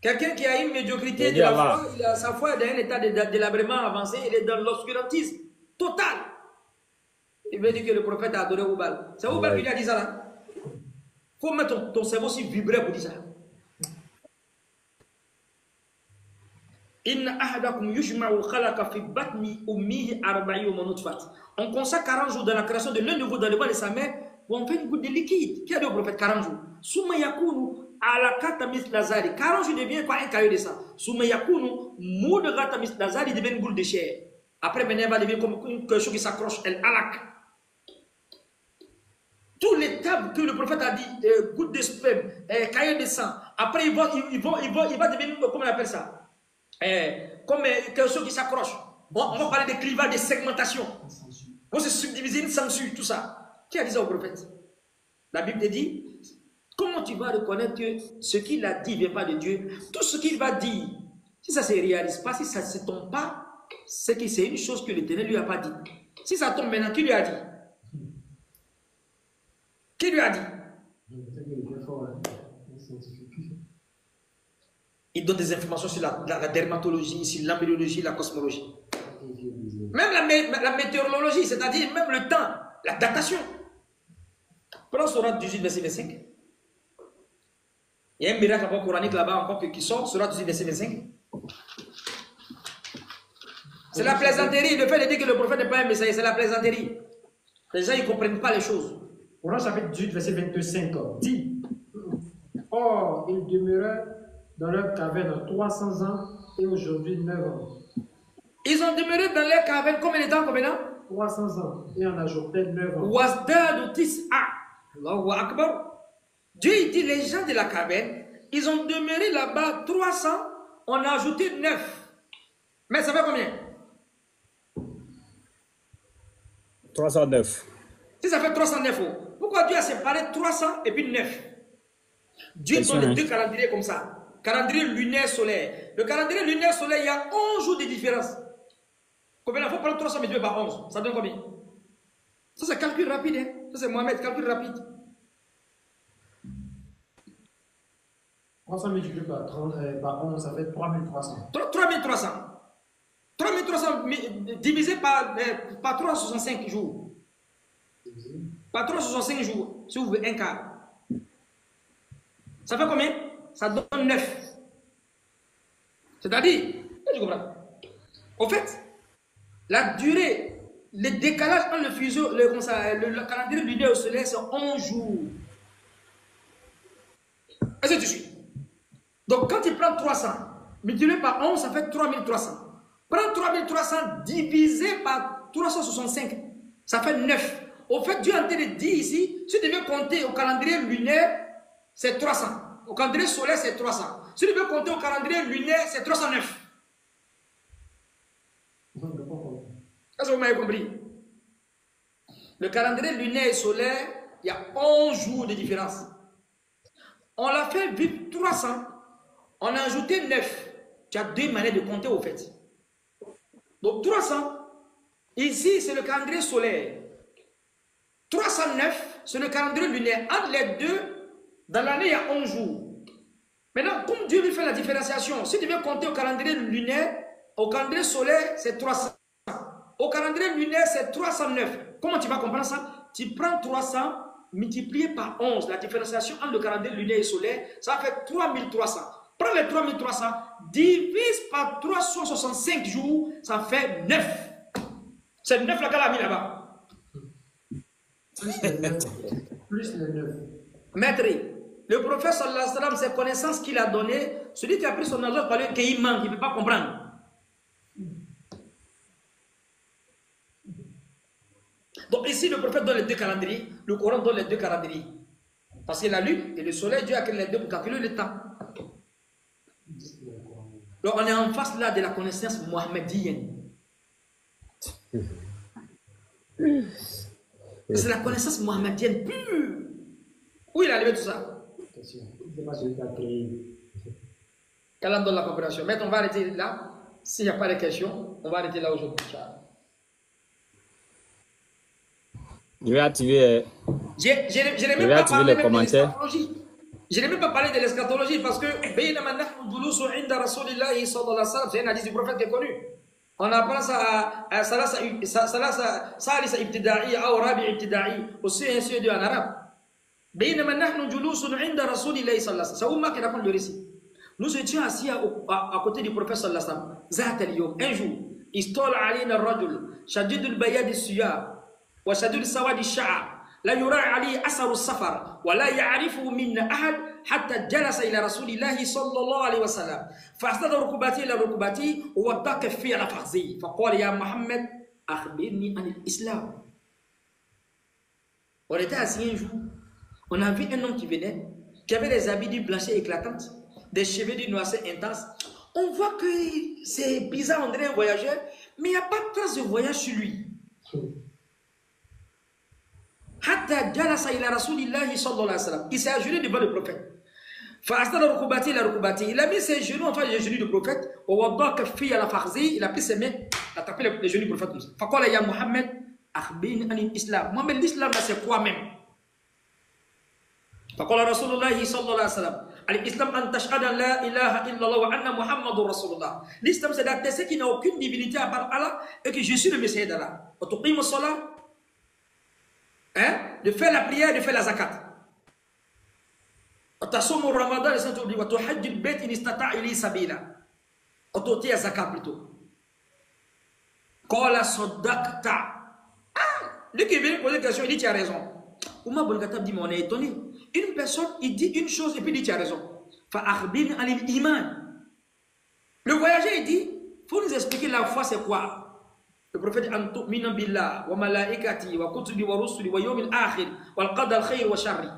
Quelqu'un qui a une médiocrité de la foi, sa foi est dans un état de délabrement avancé, il est dans l'obscurantisme total. Il veut dire que le prophète a adoré Oubal. C'est Oubal qui lui a dit ça là. Il faut mettre ton cerveau aussi vibrer pour dire ça. Inna ahadakum yujma'u khalaqa fi batni ummihi arba'in yawman nutfat. On consacre 40 jours dans la création de l'un de vous dans le ventre de sa mère pour en faire une goutte de liquide. Qui a dit au prophète 40 jours? Summa yakunu ala katamis lazari. 40 jours devient quoi? Un caillou de sang. Summa yakunu mudghatan mis lazari devient une boule de chair. Après, maintenant, elle va devenir comme quelque chose qui s'accroche, elle alak. Tous les tables que le prophète a dit, goutte de sperme, caillou de sang. Après, il va devenir, comment on appelle ça? Comme quelque chose qui s'accroche. On va parler des clivages, des segmentations. On se subdiviser une censure, tout ça. Qui a dit ça au prophète? La Bible dit, comment tu vas reconnaître que ce qu'il a dit ne vient pas de Dieu? Tout ce qu'il va dire, si ça ne se réalise pas, si ça ne se tombe pas, c'est que c'est une chose que l'Éternel ne lui a pas dit. Si ça tombe maintenant, qui lui a dit? Qui lui a dit? Il donne des informations sur la dermatologie, sur l'embryologie, la cosmologie. Même la météorologie, c'est-à-dire même le temps, la datation. Prends Sourate 18, verset 25. Il y a un miracle encore coranique là-bas encore qui sort, Sourate 18, verset 25. C'est la plaisanterie, le fait de dire que le prophète n'est pas un messager, c'est la plaisanterie. Les gens, ils ne comprennent pas les choses. Coran chapitre 18, verset 25 dit, or, ils demeuraient dans leur caverne 300 ans et aujourd'hui 9 ans. Ils ont demeuré dans leur caverne combien de temps, 300 ans et en ajoutaient 9 ans. Wasdadu tis'a. Allahu Akbar. Dieu il dit les gens de la caverne, ils ont demeuré là-bas 300, on a ajouté 9. Mais ça fait combien? 309. Si ça fait 309, pourquoi Dieu a séparé 300 et puis 9? Dieu donne les deux calendriers comme ça. Calendrier lunaire solaire. Le calendrier lunaire solaire, il y a 11 jours de différence. Combien il faut prendre 300 multiplié par 11? Ça donne combien? Ça c'est calcul rapide. Hein? Ça c'est Mohamed, calcul rapide. 300 multiplié par 11, ça fait 3300. 3300. 3300 divisé par 365 jours. Par 365 jours, si vous voulez un quart. Ça fait combien? Ça donne 9. C'est-à-dire, je comprends. Au fait, la durée, le décalage entre le fuseau, le calendrier lunaire au soleil, c'est 11 jours. Est-ce que tu suis? Donc, quand tu prends 300, multiplié par 11, ça fait 3300. Prends 3300 divisé par 365, ça fait 9. Au fait, Dieu est en train de dire ici, si tu devais compter au calendrier lunaire, c'est 300. Au calendrier solaire, c'est 300. Si tu veux compter au calendrier lunaire, c'est 309. Est-ce que vous m'avez compris? Le calendrier lunaire et solaire, il y a 11 jours de différence. On l'a fait vivre 300. On a ajouté 9. Tu as deux manières de compter au fait. Donc 300, ici c'est le calendrier solaire. 309, c'est le calendrier lunaire. Entre les deux, dans l'année, il y a 11 jours. Maintenant, comme Dieu veut faire la différenciation, si tu veux compter au calendrier lunaire, au calendrier solaire, c'est 300. Au calendrier lunaire, c'est 309. Comment tu vas comprendre ça? Tu prends 300 multiplié par 11. La différenciation entre le calendrier lunaire et solaire, ça fait 3300. Prends les 3300, divise par 365 jours, ça fait 9. C'est 9 là qu'elle a mis là-bas. Plus le 9. Maître, le prophète sallallahu alayhi wa sallam, ses connaissances qu'il a données, celui qui a pris son argent par lui, qu'il manque, il ne peut pas comprendre. Donc ici, le prophète donne les deux calendriers, le Coran donne les deux calendriers. Parce que la lune et le soleil, Dieu a créé les deux pour calculer le temps. Donc on est en face là de la connaissance mohammedienne. C'est la connaissance mohammedienne pure. Où il a levé tout ça? Qu'Allah donne la compréhension. Mais on va arrêter là. S'il n'y a pas de questions, on va arrêter là aujourd'hui. Je vais activer. Je n'ai même pas parlé de l'eschatologie. Je n'ai même pas parlé de l'eschatologie parce que c'est un hadith du prophète qui est connu. On apprend ça à Salasa Ibtida'i ou Rabi Ibtida'i, aussi ainsi de en arabe. C'est Oumma qui raconte le récit. Nous étions assis à côté du prophète sallallahu alayhi wa sallam. Un jour, istala alayna ar-rajul shadid al-bayad as-siyab wa shadid al-sawad ash-sha'r la yura alayhi athar as-safar wa la ya'rifu minna ahad hatta jalasa ila rasulillahi sallallahu alayhi wa sallam fa'asnada rukbati ila rukbati wa waddaqa fi ala fakhzi faqala ya Muhammad akhbirni an al-islam. On était assis un jour, on a vu un homme qui venait, qui avait des habits du blanchet éclatantes, des cheveux du noirceur intense. On voit que c'est bizarre, on dirait un voyageur, Mais il n'y a pas de trace de voyage sur lui. Il s'est agenouillé devant le prophète. Il a mis ses genoux en face des genoux du prophète. Il a pris ses mains, il a tapé les genoux du prophète. Mohamed, l'islam, c'est quoi même? فقال رسول الله صلى الله عليه وسلم الإسلام أن تشهد أن لا إله إلا الله وأن محمد رسول الله. L'islam c'est d'attester qu'il n'y a aucune divinité à part Allah et que je suis le Messie d'Allah. وتقيم الصلاة, de faire la prière, de faire la zakat. وتصوم رمضان وتحج البيت إن استطاع إليه سبيلا. وتؤتي الزكاة plutôt. قال صدقت. Lui qui vient poser une question, il dit tu as raison. Oumar Ibn Khattab dit mais on est étonné. Une personne, il dit une chose et puis il dit tu as raison. Le voyageur, il dit, il faut nous expliquer la foi c'est quoi. Le prophète dit Antu'mina billah wa malaikati wa kutubi wa rusuli wa yawmil akhir wal qadar khair wa sharri.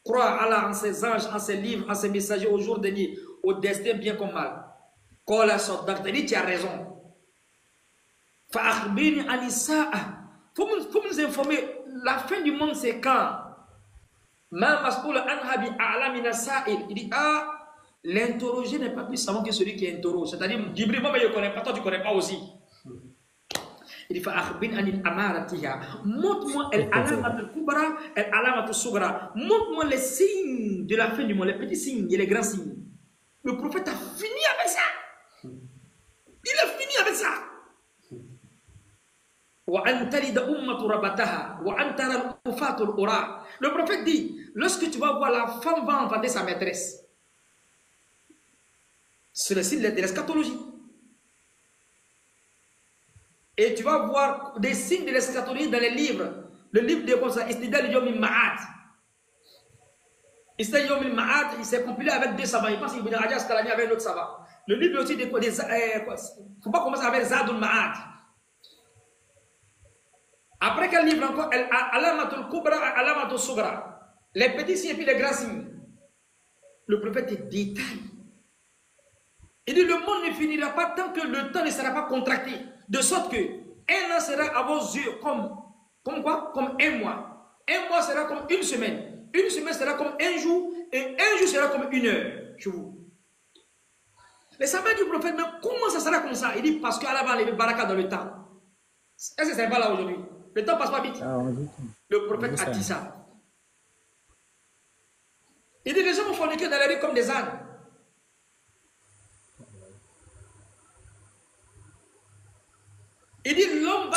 Croire Allah en ses anges, en ses livres, en ses messagers au jour dernier, au destin bien comme mal. Qala saddaqta, il dit tu as raison. Fa'akhbirni ani sa'a. Faut nous informer, la fin du monde c'est quand? Il dit, l'interrogé n'est pas plus savant que celui qui interroge. C'est-à-dire, Jibril, moi, je ne connais pas, toi, tu ne connais pas aussi. Il dit, montre-moi montre-moi les signes de la fin du monde, les petits signes et les grands signes. Le prophète a fini avec ça. Il a fini avec ça. Le prophète dit, lorsque tu vas voir la femme va enfanter sa maîtresse, c'est le signe de l'eschatologie. Et tu vas voir des signes de l'eschatologie dans les livres. Le livre de Moussa, Istidal Yom Ma'ad. Istidal Yom Ma'ad, il s'est compilé avec deux savants. Il pense qu'il veut dire Ajas Kalani avec l'autre savant. Le livre aussi, il ne faut pas commencer avec Zadul Ma'ad. Après quel livre encore? Alamatul Kubra, Alamatul Sugra. Les petits signes et puis les grands signes. Le prophète détaille. Il dit le monde ne finira pas tant que le temps ne sera pas contracté. De sorte que un an sera à vos yeux comme quoi? Comme un mois. Un mois sera comme une semaine. Une semaine sera comme un jour. Et un jour sera comme une heure. Je vous. Les sabbats du prophète, mais comment ça sera comme ça? Il dit parce qu'Allah va enlever baraka dans le temps. Est-ce que ce n'est pas là aujourd'hui? Le temps passe pas vite. Le prophète a dit ça. Il dit les gens vont forniquer dans la rue comme des ânes. Il dit l'homme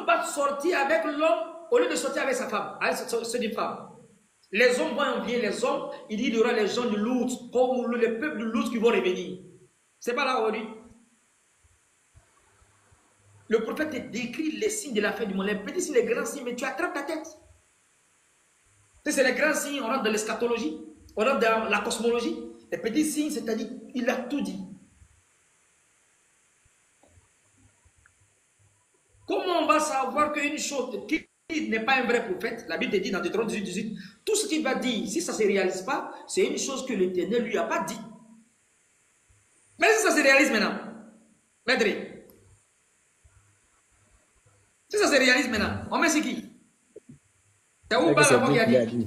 va sortir avec l'homme au lieu de sortir avec sa femme, avec cette femme. Les hommes vont envier les hommes. Il dit il y aura les gens de Lut, comme les peuples de Lut qui vont revenir. C'est pas là aujourd'hui. Le prophète décrit les signes de la fin du monde. Les petits signes, les grands signes, mais tu attrapes ta tête. C'est les grands signes, on rentre dans l'eschatologie, on rentre dans la cosmologie. Les petits signes, c'est-à-dire, il a tout dit. Comment on va savoir qu'une chose qui n'est pas un vrai prophète, la Bible dit dans Deutéronome 18, tout ce qu'il va dire, si ça ne se réalise pas, c'est une chose que l'Éternel ne lui a pas dit. Mais si ça se réalise maintenant, maître, si ça se réalise maintenant, on met c'est qui? C'est où pas la qui a dit?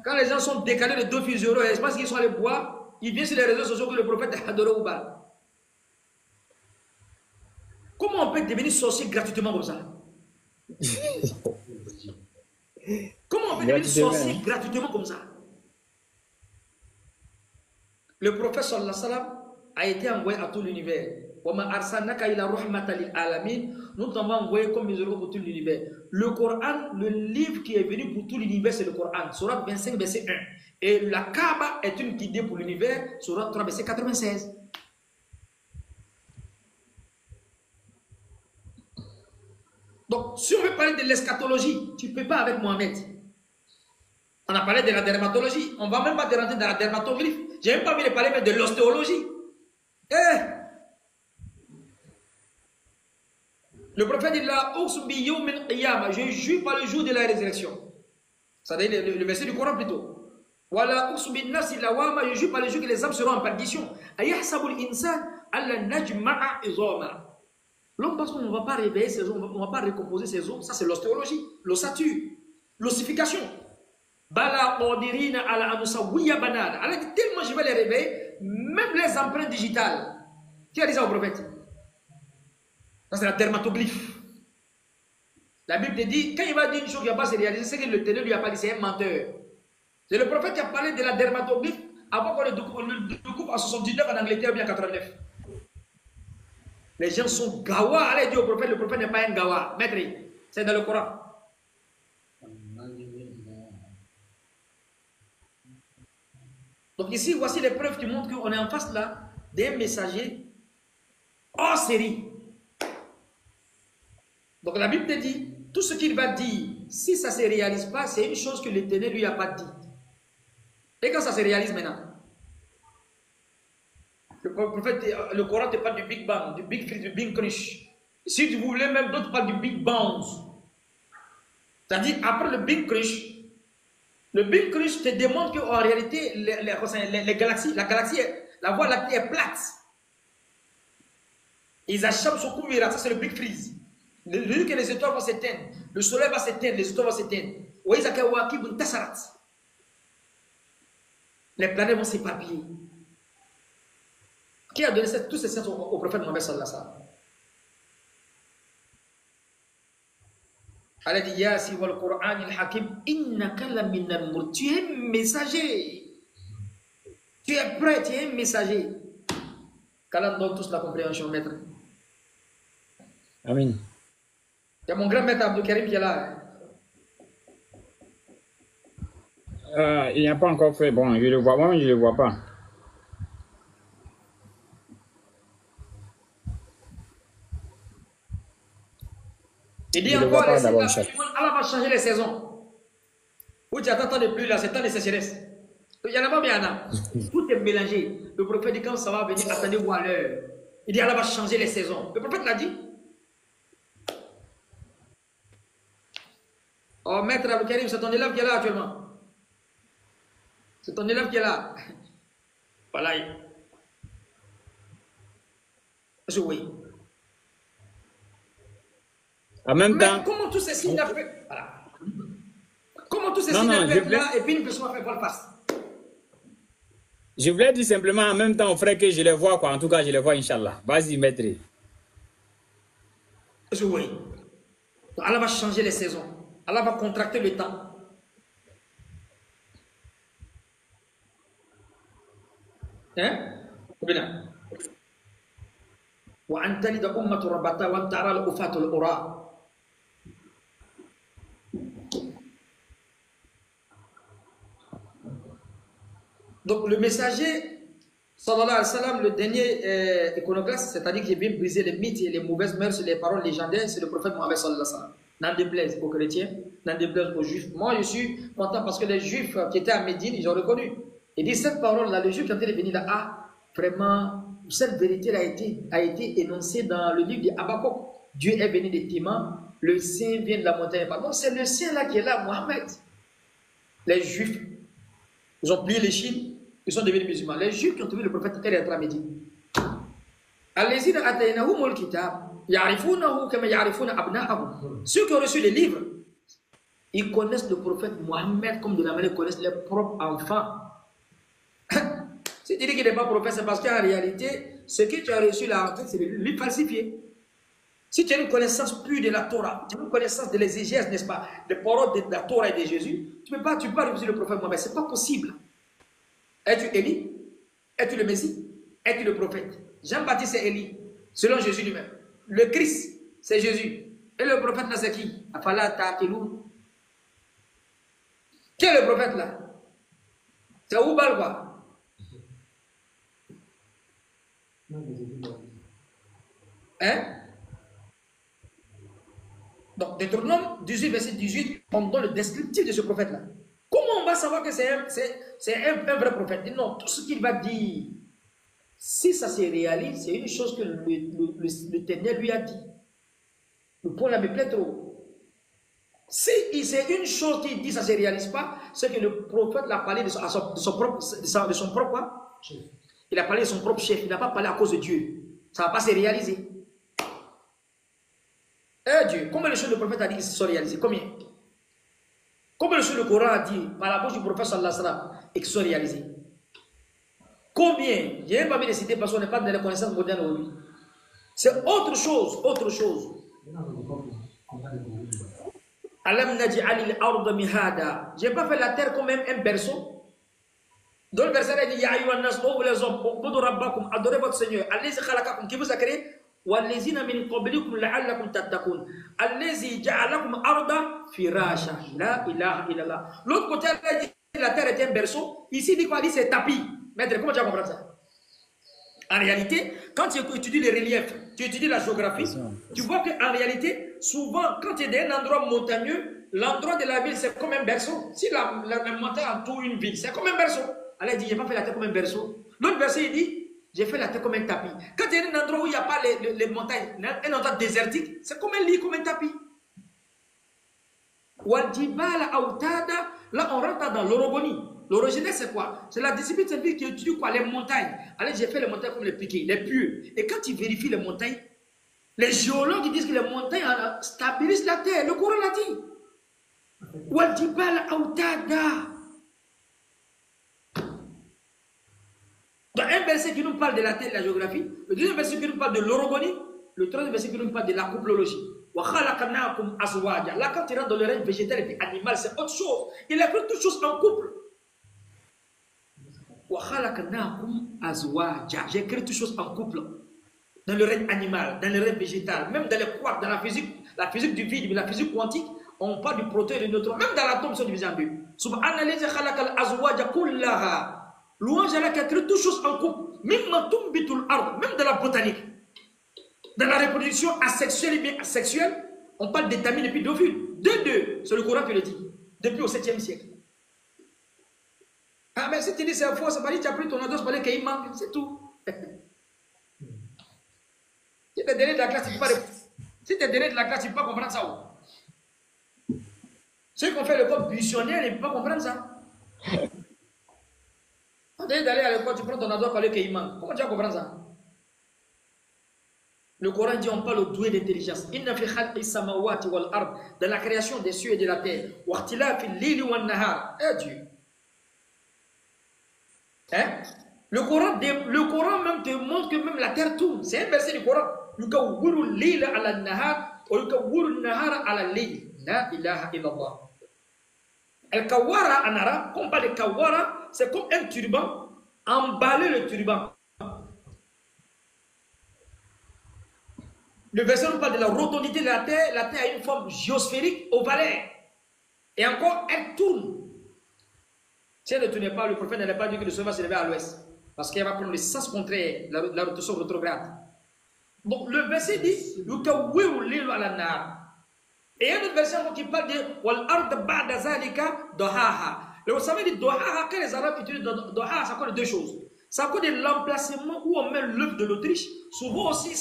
Quand les gens sont décalés de 2 euros, je pense qu'ils sont allés boire, ils viennent sur les réseaux sociaux que le prophète a adoré au bal. Comment on peut devenir sorcier gratuitement comme ça? Comment on peut devenir sorcier gratuitement comme ça? Le prophète sallallahu alayhi wa sallam a été envoyé à tout l'univers. Nous t'avons envoyé comme miséricorde pour tout l'univers. Le Coran, le livre qui est venu pour tout l'univers, c'est le Coran. Surat 25, verset 1. Et la Kaaba est une guidée pour l'univers. Surat 3, verset 96. Donc, si on veut parler de l'eschatologie, tu ne peux pas avec Mohamed. On a parlé de la dermatologie. On ne va même pas te rentrer dans la dermatologie. Je n'ai même pas envie de parler même de l'ostéologie. Le prophète dit là, je jure par le jour de la résurrection. Ça veut dire le verset du Coran plutôt. Voilà, je jure par les jours que les âmes seront en perdition. L'homme pense qu'on ne va pas réveiller ses os, on ne va pas recomposer ses os. Ça, c'est l'ostéologie, l'ossature, l'ossification. Bala odirina ala anusawiya banana. Elle a dit tellement je vais les réveiller, même les empreintes digitales. Qui a dit ça au prophète? Ça, c'est la dermatoglyphe. La Bible te dit, quand il va dire une chose qui ne va pas se réaliser, c'est que le ténèbre lui a pas dit, c'est un menteur. C'est le prophète qui a parlé de la dermatoglyphe avant qu'on le découvre en 79 en Angleterre ou bien en 89. Les gens sont gawa. Allez dire au prophète, le prophète n'est pas un gawa. Maître, c'est dans le Coran. Donc ici, voici les preuves qui montrent qu'on est en face là d'un messager hors série. Donc la Bible te dit, tout ce qu'il va dire, si ça ne se réalise pas, c'est une chose que l'Éternel lui a pas dit. Et quand ça se réalise maintenant, le Coran te parle du Big Bang, du Big Freeze, du Big Crunch. Si vous voulez, même d'autres parlent du Big Bounce. C'est-à-dire, après le Big Crunch te démontre qu'en réalité, les galaxies, la Voie lactée est plate. Ils achappent son coup, ça c'est le Big Freeze. Le jour que les étoiles vont s'éteindre, le soleil va s'éteindre, les étoiles vont s'éteindre. Les planètes vont s'éparpiller. Qui a donné tous ces sciences au prophète Mohammed sallallahu alayhi wa sallam? Elle a dit, Ya si wal Qur'an al-Hakim, innaka la minal mur. Tu es un messager. Tu es prêt, tu es un messager. Qu'Allah donne tous la compréhension, maître. Amen. Il y a mon grand maître Abdou Karim qui est là. Il n'a pas encore fait. Bon, je le vois, moi, je ne le vois pas. Il dit encore, Allah va changer les saisons. Où tu attends de pluie là, c'est temps de sécheresse. Il y en a pas, mais il y en a. Tout est mélangé. Le prophète dit quand ça va venir, attendez-vous à l'heure. Il dit Allah va changer les saisons. Le prophète l'a dit. Oh, maître Abdou Karim, c'est ton élève qui est là actuellement. C'est ton élève qui est là. Voilà. Oui. En même temps. Comment tous ces signes fait? Voilà. Comment tous ces signes fait là et puis une personne a fait voile face? Je voulais dire simplement en même temps, frère, que je les vois, quoi. En tout cas, je les vois, Inch'Allah. Vas-y, maître. Oui. Allah va changer les saisons. Allah va contracter le temps. Hein? Bien. وأن تلد أمة ربتها وأن ترى الأفات الأراء. Donc le messager, sallallahu alayhi wa sallam, le dernier iconoclaste, c'est-à-dire qui vient briser les mythes et les mauvaises mœurs et les paroles légendaires, c'est le prophète Mohammed sallallahu alayhi wa sallam. N'en déplaise aux chrétiens, n'en déplaise aux juifs. Moi je suis content parce que les juifs qui étaient à Médine, ils ont reconnu. Et dit cette parole-là, les juifs quand ils sont venus là, ah, vraiment, cette vérité a été énoncée dans le livre d'Habakkuk. Dieu est venu des Téman, le Saint vient de la montagne. Pardon, c'est le Saint là qui est là, Mohammed. Les juifs, ils ont plié les Chines. Ils sont devenus musulmans. Les juifs qui ont trouvé le prophète, quand il est à Médine. Ceux qui ont reçu les livres, ils connaissent le prophète Mohammed comme de la manière qu'ils connaissent leurs propres enfants. Si tu dis qu'il n'est pas prophète, c'est parce qu'en réalité, ce que tu as reçu là, en fait, c'est le livre falsifié. Si tu as une connaissance pure de la Torah, tu as une connaissance de l'exégèse, n'est-ce pas, des paroles de la Torah et de Jésus, tu ne peux pas refuser le prophète Mohammed. Ce n'est pas possible. Es-tu Élie? Es-tu le Messie? Es-tu le prophète? Jean-Baptiste c'est Élie, selon Jésus lui-même. Le Christ, c'est Jésus. Et le prophète là, c'est qui? Afala ta'qilun. Qui est le prophète là? C'est Oubal quoi? Hein? Donc, Deutéronome 18, verset 18, on donne le descriptif de ce prophète là. Comment on va savoir que c'est un vrai prophète? Non, tout ce qu'il va dire, si ça se réalise, c'est une chose que l'Éternel lui a dit. Le point là me plaît trop. Si c'est une chose qui dit ça ne se réalise pas, c'est que le prophète l'a parlé de son propre. Il a parlé de son propre chef. Il n'a pas parlé à cause de Dieu. Ça ne va pas se réaliser. Dieu, combien de choses le prophète a dit qui se sont réalisées? Combien? Combien de choses le Coran a dit par la bouche du prophète sallallahu alayhi wa sallam et qui sont réalisées? Combien? Je n'ai pas mis de citer parce qu'on n'est pas dans les connaissances modernes aujourd'hui. C'est autre chose, autre chose. Alam naj'alil arda mihada. J'ai pas fait la terre comme un berceau. Dans le verset il dit ya ayyuhan nas, ô les hommes, ubudu rabbakum, adorez votre Seigneur, allazi khalaqakum, qui vous a créé, wallazina min qablikum la'allakum tattaqun, allazi ja'alakum arda firasha. La ilaha illallah. L'autre côté Allah dit la terre est un berceau, ici il dit quoi? Il dit c'est tapis. Maître, comment tu vas comprendre ça? En réalité, quand tu étudies les reliefs, tu étudies la géographie, tu vois qu'en réalité, souvent, quand tu es dans un endroit montagneux, l'endroit de la ville, c'est comme un berceau. Si la montagne entoure une ville, c'est comme un berceau. Allah dit, je n'ai pas fait la terre comme un berceau. L'autre verset, il dit, j'ai fait la terre comme un tapis. Quand tu es dans un endroit où il n'y a pas les montagnes, un endroit désertique, c'est comme un lit, comme un tapis. Là, on rentre dans l'orogonie. L'orogénèse, c'est quoi? C'est la discipline scientifique qui étudie quoi? Les montagnes. Allez, j'ai fait les montagnes comme les piquets, les pieux. Et quand tu vérifies les montagnes, les géologues ils disent que les montagnes stabilisent la terre. Le Coran l'a dit. Wal-jibal autada. Dans un verset qui nous parle de la terre et de la géographie, le deuxième verset qui nous parle de l'orogonie, le troisième verset qui nous parle de la couplologie. Là, quand tu rentres dans le règne végétal et puis animal, c'est autre chose. Il a fait toutes choses en couple. J'ai créé toutes choses en couple. Dans le règne animal, dans le règne végétal, même dans les quarks, dans la physique du vide, la physique quantique, on parle du proton et du neutron. Même dans l'atome, ils sont divisés en deux. Louange à Allah qui a créé toutes choses en couple. Même dans la botanique. Dans la reproduction asexuelle et bien asexuelle, on parle d'étamine et puis d'ovule. Deux, c'est le Coran qui le dit. Depuis au 7e siècle. Ah, mais si tu dis c'est faux, c'est pas dit, tu as pris ton adresse pour aller qu'il manque, c'est tout. Si tu es donné de la classe, tu ne peux pas comprendre ça. Ceux qui ont fait l'école buissonnière, ils ne peuvent pas comprendre ça. On dit d'aller à l'école, tu prends ton adresse pour aller qu'il manque. Comment tu vas comprendre ça? Le Coran dit on parle au doué d'intelligence. Inna fi khalqi samawati wal ard, de la création des cieux et de la terre. Wa ikhtilafi al-layli wan nahar. Dieu. Hein? Le Coran même te montre que même la terre tourne. C'est un verset du Coran. Yukawwiru al-layla ala an-nahar wa yukawwiru an-nahara ala al-layl. La ilaha illallah. Al-kawara en arabe, quand on parle de kawara, c'est comme un turban, emballer le turban. Le verset nous parle de la rotondité de la terre. La terre a une forme géosphérique ovalaire. Et encore, elle tourne. Si elle ne tournait pas, le prophète n'allait pas dire que le soleil va se lever à l'ouest. Parce qu'elle va prendre le sens contraire, la rotation rétrograde. Donc le verset dit et un autre verset qui parle de vous savez, Dohaha, quand les Arabes utilisent Dohaha, ça cause de deux choses. Ça cause de l'emplacement où on met l'œuf de l'Autriche. Souvent aussi,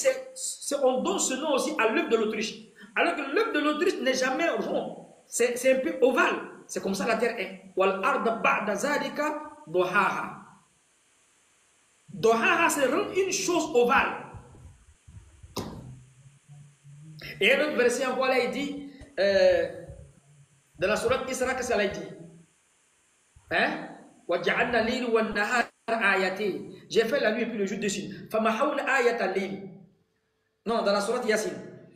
on donne ce nom aussi à l'œuf de l'Autriche. Alors que l'œuf de l'Autriche n'est jamais rond. C'est un peu ovale. C'est comme ça la terre est. Dohaha, c'est rendre une chose ovale. Et un autre verset encore là, il dit, dans la sourate Isra, qu'est-ce qu'elle a dit? Hein? J'ai fait la nuit et puis le jour dessus. Non, dans la sourate Yasin.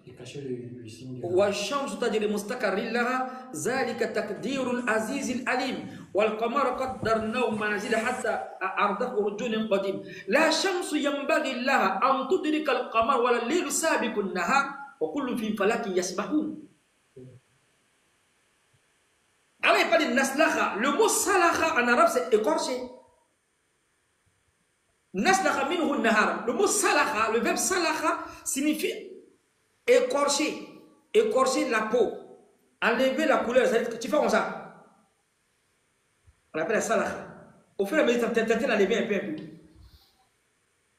Il cachait le signe. والشمس تجري مستقر لها ذلك تقدير العزيز العليم والقمر قدرناه منازل حتى أرضه رجون قديم لا شمس ينبغي لها أن تدرك القمر ولا الليل سابق النهار وكل في فلك يسبحون. Alors il parle de naslaha. Le mot salaha en arabe c'est écorché. Naslaha minhu nahar. Le mot salaha, le verbe salaha signifie écorcher la peau, enlever la couleur. Tu fais comme ça. On appelle la salaha. Au fur et à mesure, tu t'enlèves un peu.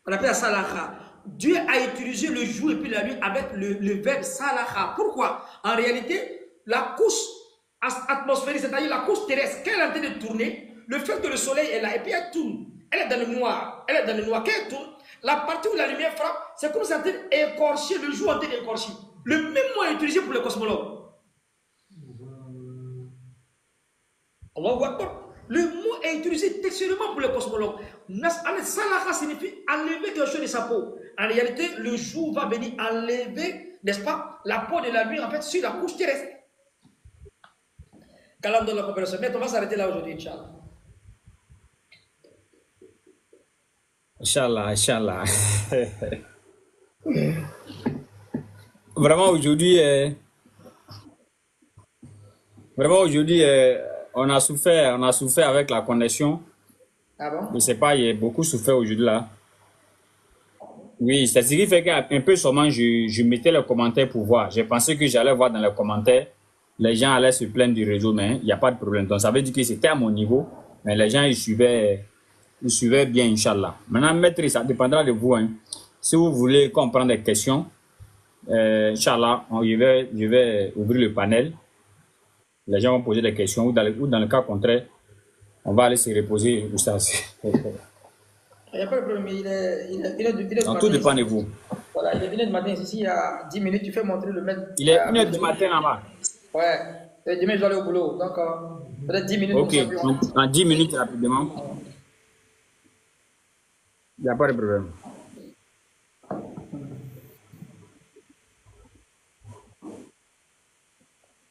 On appelle la salaha. Dieu a utilisé le jour et puis la nuit avec le verbe salaha. Pourquoi? En réalité, la couche atmosphérique, c'est-à-dire la couche terrestre, quand elle est en train de tourner, le fait que le soleil est là, et puis elle tourne, elle est dans le noir, quand elle tourne, la partie où la lumière frappe, c'est comme si elle est en train d'écorcher, le jour en train d'écorcher. Le même mot est utilisé pour les cosmologues. Allahu Akbar. Le mot est utilisé textuellement pour les cosmologues. Salaka signifie enlever quelque chose de sa peau. En réalité, le jour va venir enlever, n'est-ce pas, la peau de la nuit, en fait, sur la couche terrestre. Qu'Allah donne la compréhension. Mais on va s'arrêter là aujourd'hui, Inch'Allah. Inch'Allah, Inch'Allah. Vraiment, aujourd'hui, on a souffert avec la connexion. Ah bon? Je ne sais pas, il y a beaucoup souffert aujourd'hui là. Oui, c'est ce qui fait qu'un peu seulement je mettais les commentaires pour voir. J'ai pensé que j'allais voir dans les commentaires, les gens allaient se plaindre du réseau, mais il n'y a pas de problème. Donc ça veut dire que c'était à mon niveau, mais les gens ils suivaient bien, Inch'Allah. Maintenant, maître, ça dépendra de vous. Hein. Si vous voulez comprendre des questions, Inch'Allah, je vais ouvrir le panel. Les gens vont poser des questions ou dans le cas contraire, on va aller se reposer. Il n'y a pas de problème, il est Donc, tout dépend de vous. Voilà, il est venu de matin ici, il y a 10 minutes, tu fais montrer le maître. Il est 1h du matin là-bas. Ouais, et demain je dois aller au boulot, donc peut-être 10 minutes. Ok, donc en 10 minutes rapidement. Il n'y a pas de problème.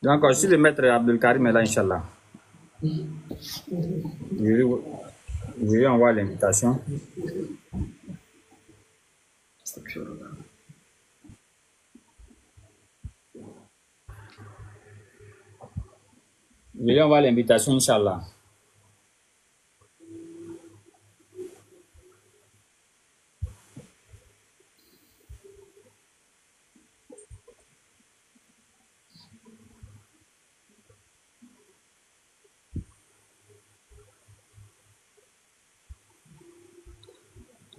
Donc, si le maître Abdelkarim est là, Inch'Allah, je lui envoie l'invitation. Je lui envoie l'invitation, Inch'Allah.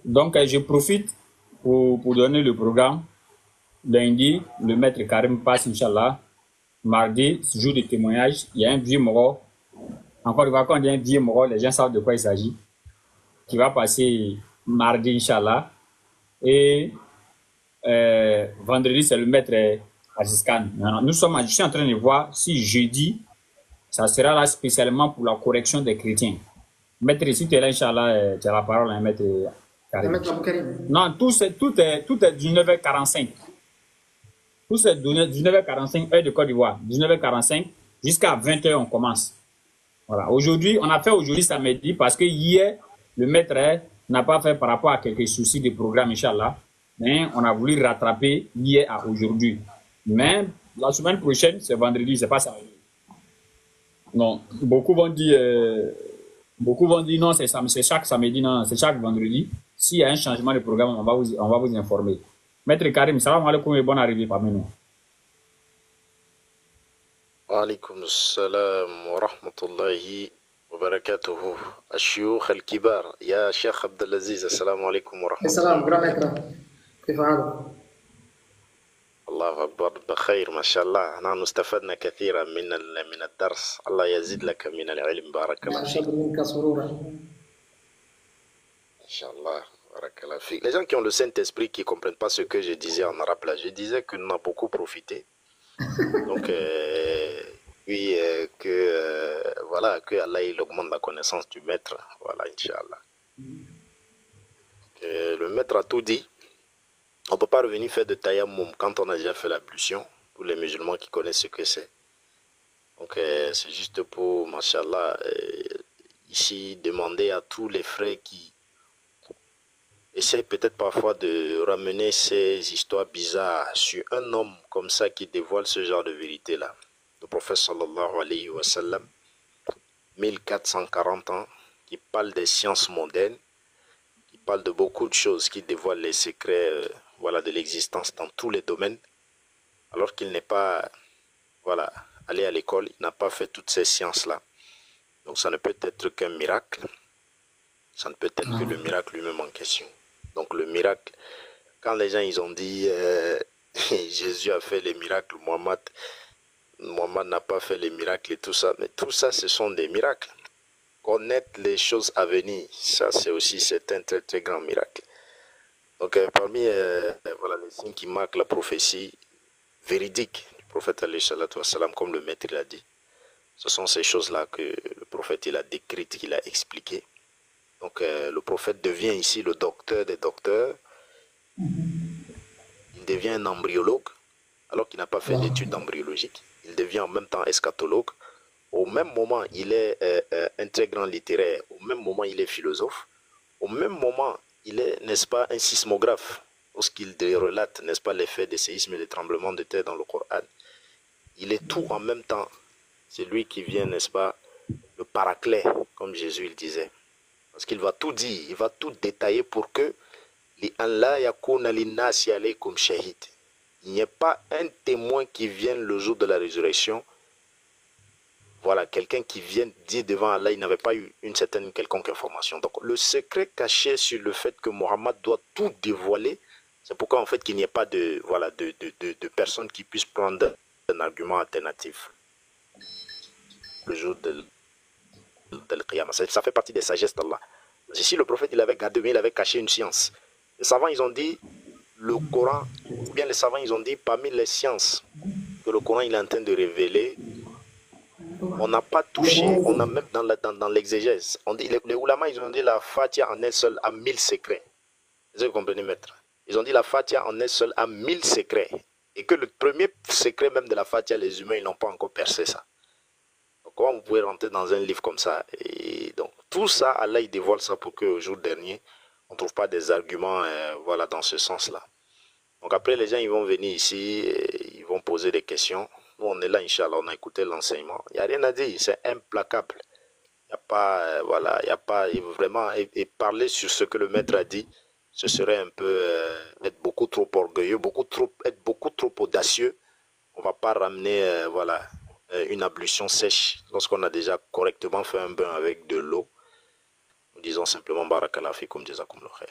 Donc, je profite pour donner le programme. Lundi, le maître Karim passe, Inch'Allah. Mardi, jour de témoignage, il y a un vieux moro. Encore une fois, quand il y a un vieux moro, les gens savent de quoi il s'agit. Qui va passer mardi, Inch'Allah. Et vendredi, c'est le maître Azizkan. Je suis en train de voir si jeudi, ça sera là spécialement pour la correction des chrétiens. Maître, si tu es là, Inch'Allah, tu as la parole, hein, maître Karim. Non, tout est 19h45. Tout c'est 19h45, heure de Côte d'Ivoire. 19h45, jusqu'à 20h, on commence. Voilà. Aujourd'hui, on a fait aujourd'hui samedi parce que hier, le maître n'a pas fait par rapport à quelques soucis de programme, Inch'Allah. Mais on a voulu rattraper hier à aujourd'hui. Mais la semaine prochaine, c'est vendredi, c'est pas ça. Non, beaucoup vont dire non, c'est chaque samedi, non, c'est chaque vendredi. S'il y a un changement de programme, on va vous informer. Maître Karim, salam alaikum et bonne arrivée parmi nous. Wa alaikum salam wa rahmatullahi wa barakatuhu. الشيوخ الكبار يا شيخ عبد العزيز السلام عليكم ورحمة الله. السلام grand maître. كيف حالك؟ الله أكبر بخير ما شاء الله. نحن استفدنا كثيرا من الدرس. الله يزيد لك من العلم بارك الله فيك. منك سرورا. Inch'Allah. Les gens qui ont le Saint-Esprit qui ne comprennent pas ce que je disais en arabe là, je disais que nous avons beaucoup profité. Donc, puis voilà, que Allah il augmente la connaissance du maître. Voilà, Inch'Allah. Le maître a tout dit. On ne peut pas revenir faire de tayammum quand on a déjà fait l'ablution. Pour les musulmans qui connaissent ce que c'est. Donc, c'est juste pour, Masha'Allah, ici, demander à tous les frères qui essaye peut-être parfois de ramener ces histoires bizarres sur un homme comme ça qui dévoile ce genre de vérité-là. Le prophète sallallahu alayhi wa sallam, 1440 ans, qui parle des sciences mondaines, qui parle de beaucoup de choses, qui dévoile les secrets voilà, de l'existence dans tous les domaines, alors qu'il n'est pas voilà, allé à l'école, il n'a pas fait toutes ces sciences-là. Donc ça ne peut être qu'un miracle, ça ne peut être que le miracle lui-même en question. Donc le miracle, quand les gens ils ont dit Jésus a fait les miracles, Mohammed Mohammed n'a pas fait les miracles et tout ça, mais tout ça, ce sont des miracles. Connaître les choses à venir, ça c'est aussi un très très grand miracle. Donc parmi voilà, les signes qui marquent la prophétie véridique du prophète alayhi salatu wassalam, comme le maître l'a dit, ce sont ces choses-là que le prophète il a décrites, qu'il a expliquées. Donc le prophète devient ici le docteur des docteurs, il devient un embryologue, alors qu'il n'a pas fait d'études d'embryologique. Il devient en même temps eschatologue. Au même moment, il est un très grand littéraire. Au même moment, il est philosophe. Au même moment, il est, n'est-ce pas, un sismographe. Lorsqu'il relate, n'est-ce pas, l'effet des séismes et des tremblements de terre dans le Coran. Il est tout en même temps. C'est lui qui vient, n'est-ce pas, le paraclet, comme Jésus il disait. Parce qu'il va tout dire, il va tout détailler pour que il n'y ait pas un témoin qui vienne le jour de la résurrection. Voilà, quelqu'un qui vient dire devant Allah, il n'avait pas eu une certaine quelconque information. Donc, le secret caché sur le fait que Mohammed doit tout dévoiler, c'est pourquoi en fait qu'il n'y ait pas de, voilà, de personnes qui puissent prendre un argument alternatif le jour de l'Qiyamah. Ça fait partie des sagesses d'Allah. Ici, le prophète, il avait gardé, mais il avait caché une science. Les savants, ils ont dit, le Coran, ou bien les savants, ils ont dit, parmi les sciences que le Coran, il est en train de révéler, on n'a pas touché, on a même dans l'exégèse, on dit, les ulama, ils ont dit la Fatiha en elle seule a 1000 secrets. Vous comprenez, maître? Ils ont dit la Fatiha en elle seule a 1000 secrets. Et que le premier secret même de la Fatiha, les humains, ils n'ont pas encore percé ça. Donc, comment vous pouvez rentrer dans un livre comme ça? Et donc, tout ça, Allah, il dévoile ça pour qu'au jour dernier, on ne trouve pas des arguments voilà, dans ce sens-là. Donc après, les gens, ils vont venir ici, et ils vont poser des questions. Nous, on est là, Inch'Allah, on a écouté l'enseignement. Il n'y a rien à dire, c'est implacable. Il n'y a pas, voilà, il n'y a pas vraiment... Et parler sur ce que le maître a dit, ce serait un peu être beaucoup trop orgueilleux, être beaucoup trop audacieux. On ne va pas ramener, voilà, une ablution sèche lorsqu'on a déjà correctement fait un bain avec de l'eau. Nous disons simplement Barakallah fikum jazakumullah khair.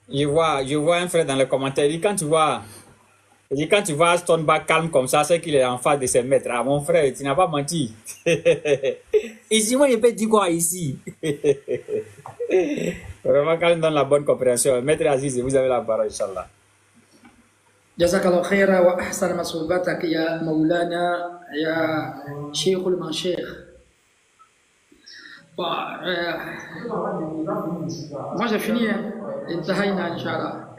Je vois un frère dans les commentaires, il dit quand tu vois Stoneback calme comme ça, c'est qu'il est en face de ses maîtres. Ah, mon frère, tu n'as pas menti. Ici, moi, je peux dire quoi ici? Vraiment, quand on donne la bonne compréhension. Maître Aziz, vous avez la parole, Inch'Allah. Jazakallah khaira wa ahsan masubatak ya Maulana ya Sheikhul Mashayikh. Moi j'ai fini, Intahaina, Inch'Allah.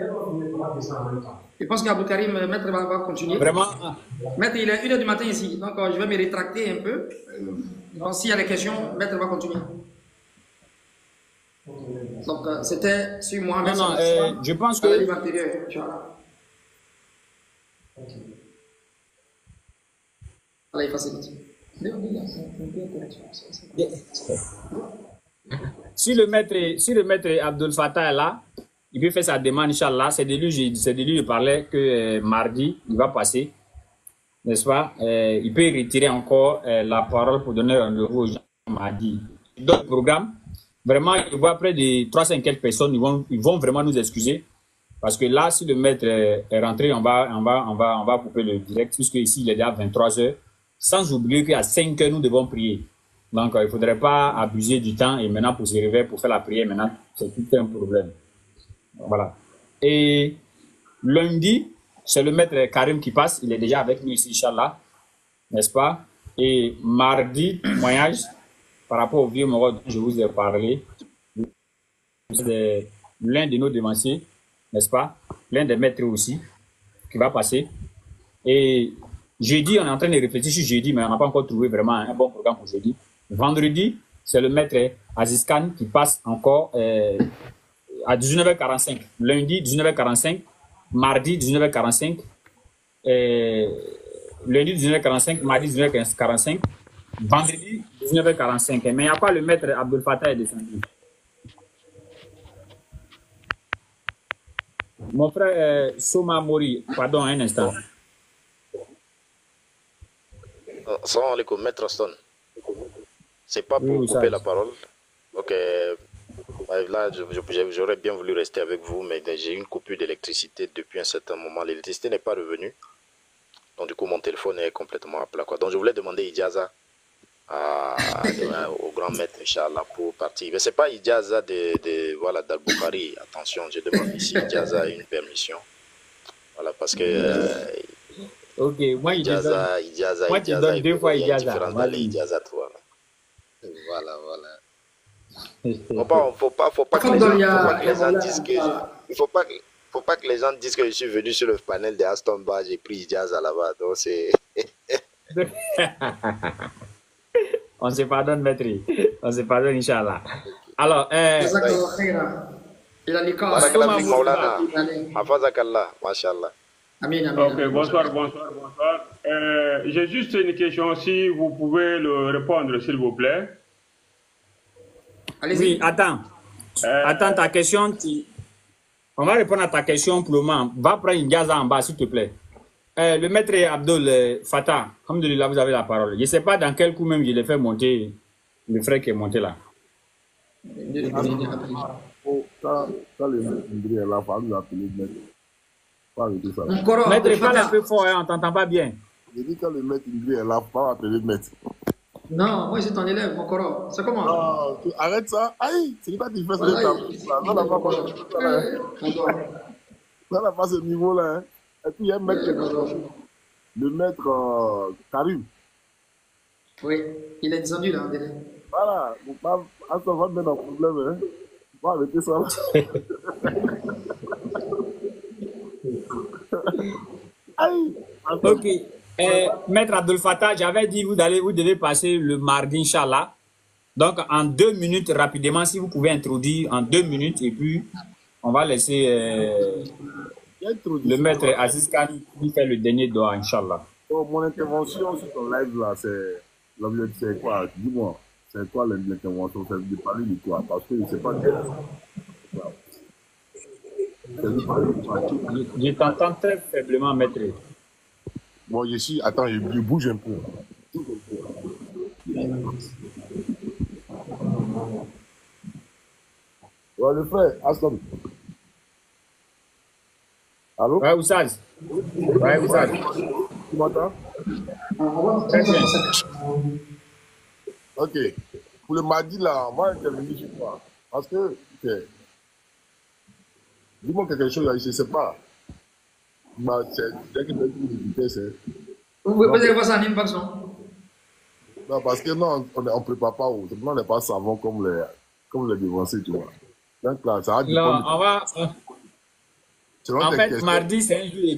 Je pense qu'Abou Karim, maître, va continuer. Vraiment? Maître, il est 1h du matin ici, donc je vais me rétracter un peu. Donc s'il y a des questions, maître va continuer. Donc c'était sur Mohamed. Non, je pense que... livre antérieur, Inch'Allah. Allah, il facilite. Si le maître Abdel Fattah est là, il peut faire sa demande, Inch'Allah. C'est de lui je parlais que mardi, il va passer, n'est-ce pas? Il peut retirer encore la parole pour donner rendez-vous aux gens mardi. D'autres programmes, vraiment, il voit près de 300 quelques personnes, ils vont vraiment nous excuser. Parce que là, si le maître est rentré, on va couper le direct, puisque ici, il est déjà 23h. Sans oublier qu'à 5h, nous devons prier. Donc, il ne faudrait pas abuser du temps et maintenant pour se réveiller, pour faire la prière, maintenant, c'est tout un problème. Voilà. Et lundi, c'est le maître Karim qui passe. Il est déjà avec nous ici, Inch'Allah. N'est-ce pas? Et mardi, témoignage par rapport au vieux Maroc dont je vous ai parlé. C'est l'un de nos devanciers, n'est-ce pas? L'un des maîtres aussi, qui va passer. Et jeudi, on est en train de réfléchir sur jeudi, mais on n'a pas encore trouvé vraiment un bon programme pour jeudi. Vendredi, c'est le maître Aziz Khan qui passe encore à 19h45. Lundi, 19h45. Mardi, 19h45. Lundi, 19h45. Mardi, 19h45. Vendredi, 19h45. Mais il n'y a pas le maître Abdel Fattah est descendu. Mon frère Soma Mori, pardon, un instant. Salam alaikum, maître Stone. C'est pas pour couper la parole. Ok. Ouais, là, j'aurais bien voulu rester avec vous, mais j'ai eu une coupure d'électricité depuis un certain moment. L'électricité n'est pas revenue. Donc, du coup, mon téléphone est complètement à plat, quoi. Donc, je voulais demander Ijaza au grand maître, Inch'Allah, pour partir. Mais ce n'est pas Ijaza voilà, d'Al-Bukhari. Attention, je demande ici Ijaza une permission. Voilà, parce que Ok, moi, Ijaza, moi, tu donnes deux fois il y a une Ijaza. différence dans les Ijaza, toi. Voilà, voilà. Faut pas que les gens disent que faut pas que les gens disent que je suis venu sur le panel de Aston Bar, j'ai pris Ijaza là-bas. Donc c'est On se pardonne, maître. On se pardonne, Inch'Allah. Alors, Barakallah Maulana. Hafazakallah, mashallah. Amin, amin. Ok, bonsoir. J'ai juste une question, si vous pouvez le répondre, s'il vous plaît. Allez-y. Oui, attends. Attends, ta question. On va répondre à ta question pour le moment. Va prendre une gaza en bas, s'il te plaît. Le maître Abdul Fatah, alhamdoulilah, vous avez la parole. Je ne sais pas dans quel coup même je l'ai fait monter, le frère qui est monté là. Quand le maître est là, il faut nous appeler maître. Maître, parle un peu fort, hein, on ne t'entend pas bien. J'ai dit quand le maître est là, il faut appeler maître. Non, moi c'est ton élève, mon coro. C'est comment? Non, arrête ça. Aïe, c'est pas tu fais ça. Ça n'a pas ce niveau-là. Hein. Et puis il y a un maître, le maître Karim. Oui, il est descendu là, en délai. Voilà, ça va mettre en problème. Hein. On va arrêter ça là. Aïe. Ok. Maître Abdel Fattah, j'avais dit vous devez passer le mardi, Inch'Allah. Donc, en 2 minutes, rapidement, si vous pouvez introduire en 2 minutes, et puis on va laisser le maître Aziz Khan lui faire le dernier doigt, Inch'Allah. Oh, mon intervention sur ton live là, c'est quoi? Dis-moi, c'est quoi l'intervention? C'est de parler de quoi? Parce que je ne sais pas quel. Je t'entends très faiblement, maître. Bon, attends, je bouge un peu. Ouais, le frère, Aston. Allô? Ouais, Oussaz. Ouais, Oussaz. Tu m'entends? Très bien. Ok. Pour le mardi, là, on va intervenir sur quoi? Parce que, ok. Dis-moi quelque chose, là, je ne sais pas. Bah, dès que tu as une vitesse, vous allez voir ça en impact, non? Non, parce que non, on ne prépare pas. On n'est pas savant comme les devanciers, tu vois. Donc là, ça va dépendre. Non, on va. En fait, mardi, c'est un jour.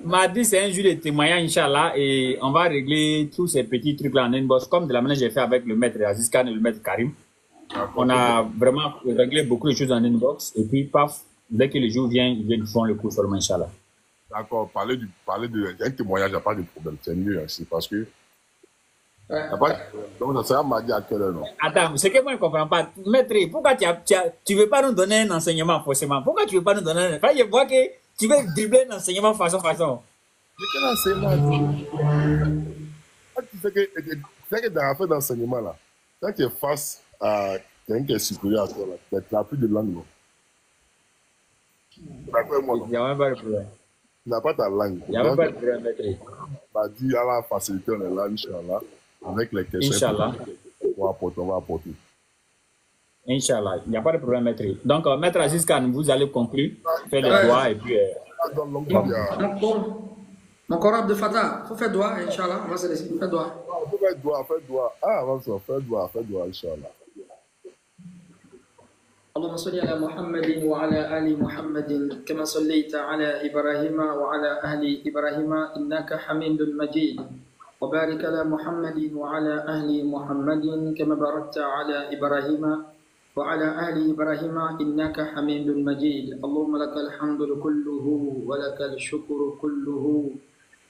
Mardi, c'est un jour de témoignage, Inch'Allah, et on va régler tous ces petits trucs-là en inbox, comme de la manière que j'ai fait avec le maître Aziz Khan et le maître Karim. On a vraiment réglé beaucoup de choses en inbox, et puis, paf, dès que le jour vient, ils font le coup seulement, Inch'Allah. D'accord, parler d'un témoignage, il n'y a pas de problème, c'est mieux, c'est parce que. Donc, ça sera mardi à quelle heure, non? Attends, c'est que moi, je ne comprends pas. Maître, pourquoi tu ne veux pas nous donner un enseignement forcément? Pourquoi tu ne veux pas nous donner un enseignement? Je vois que tu veux dribbler un enseignement façon. Mais quel enseignement? Tu sais que dans l'affaire d'enseignement, là, quand tu es face à quelqu'un qui est supérieur à toi, tu n'as plus de langue, non? D'accord, moi, non? Il n'y a même pas de problème. Tu n'as pas ta langue. Il n'y a même pas de problème, maître. Bah, dis à la facilité, on est là, Inch'Allah. Avec les questions, Inch'Allah. On va apporter. Inch'Allah, il n'y a pas de problème, maître. Donc, maître Aziz Khan, vous allez conclure, faire les doigts et puis. Mon Coran de Fatah, il faut faire doigt, Inch'Allah. On va se laisser faire doigt. Il faut faire doigt. Ah, on va faire doigt, Inch'Allah. اللهم صل على محمد وعلى آل محمد كما صليت على إبراهيم وعلى أهل إبراهيم إنك حميد مجيد وبارك على محمد وعلى أهل محمد كما باركت على إبراهيم وعلى أهل إبراهيم إنك حميد مجيد اللهم لك الحمد كله ولك الشكر كله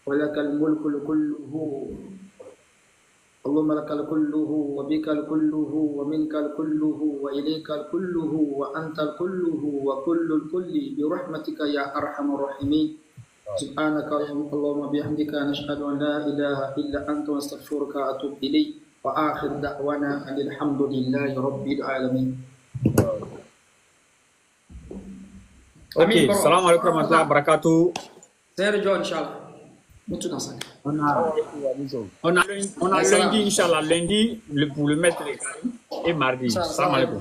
ولك الملك كله اللهم لك الكله وبك الكله ومنك الكله وإليك الكله وأنت الكله وكل الكل برحمتك يا أرحم الراحمين سبحانك اللهم بحمدك نشهد أن لا إله إلا أنت ونستغفرك وأتوب إليك وآخر دعوانا أن الحمد لله رب العالمين Ok, Amin, bro. salam alaikum warahmatullahi wabarakatuh. C'est John, Inch'Allah. Mutu dans ça. On a lundi, Inch'Allah, lundi pour le mettre les carrés et mardi. Salam alaikum.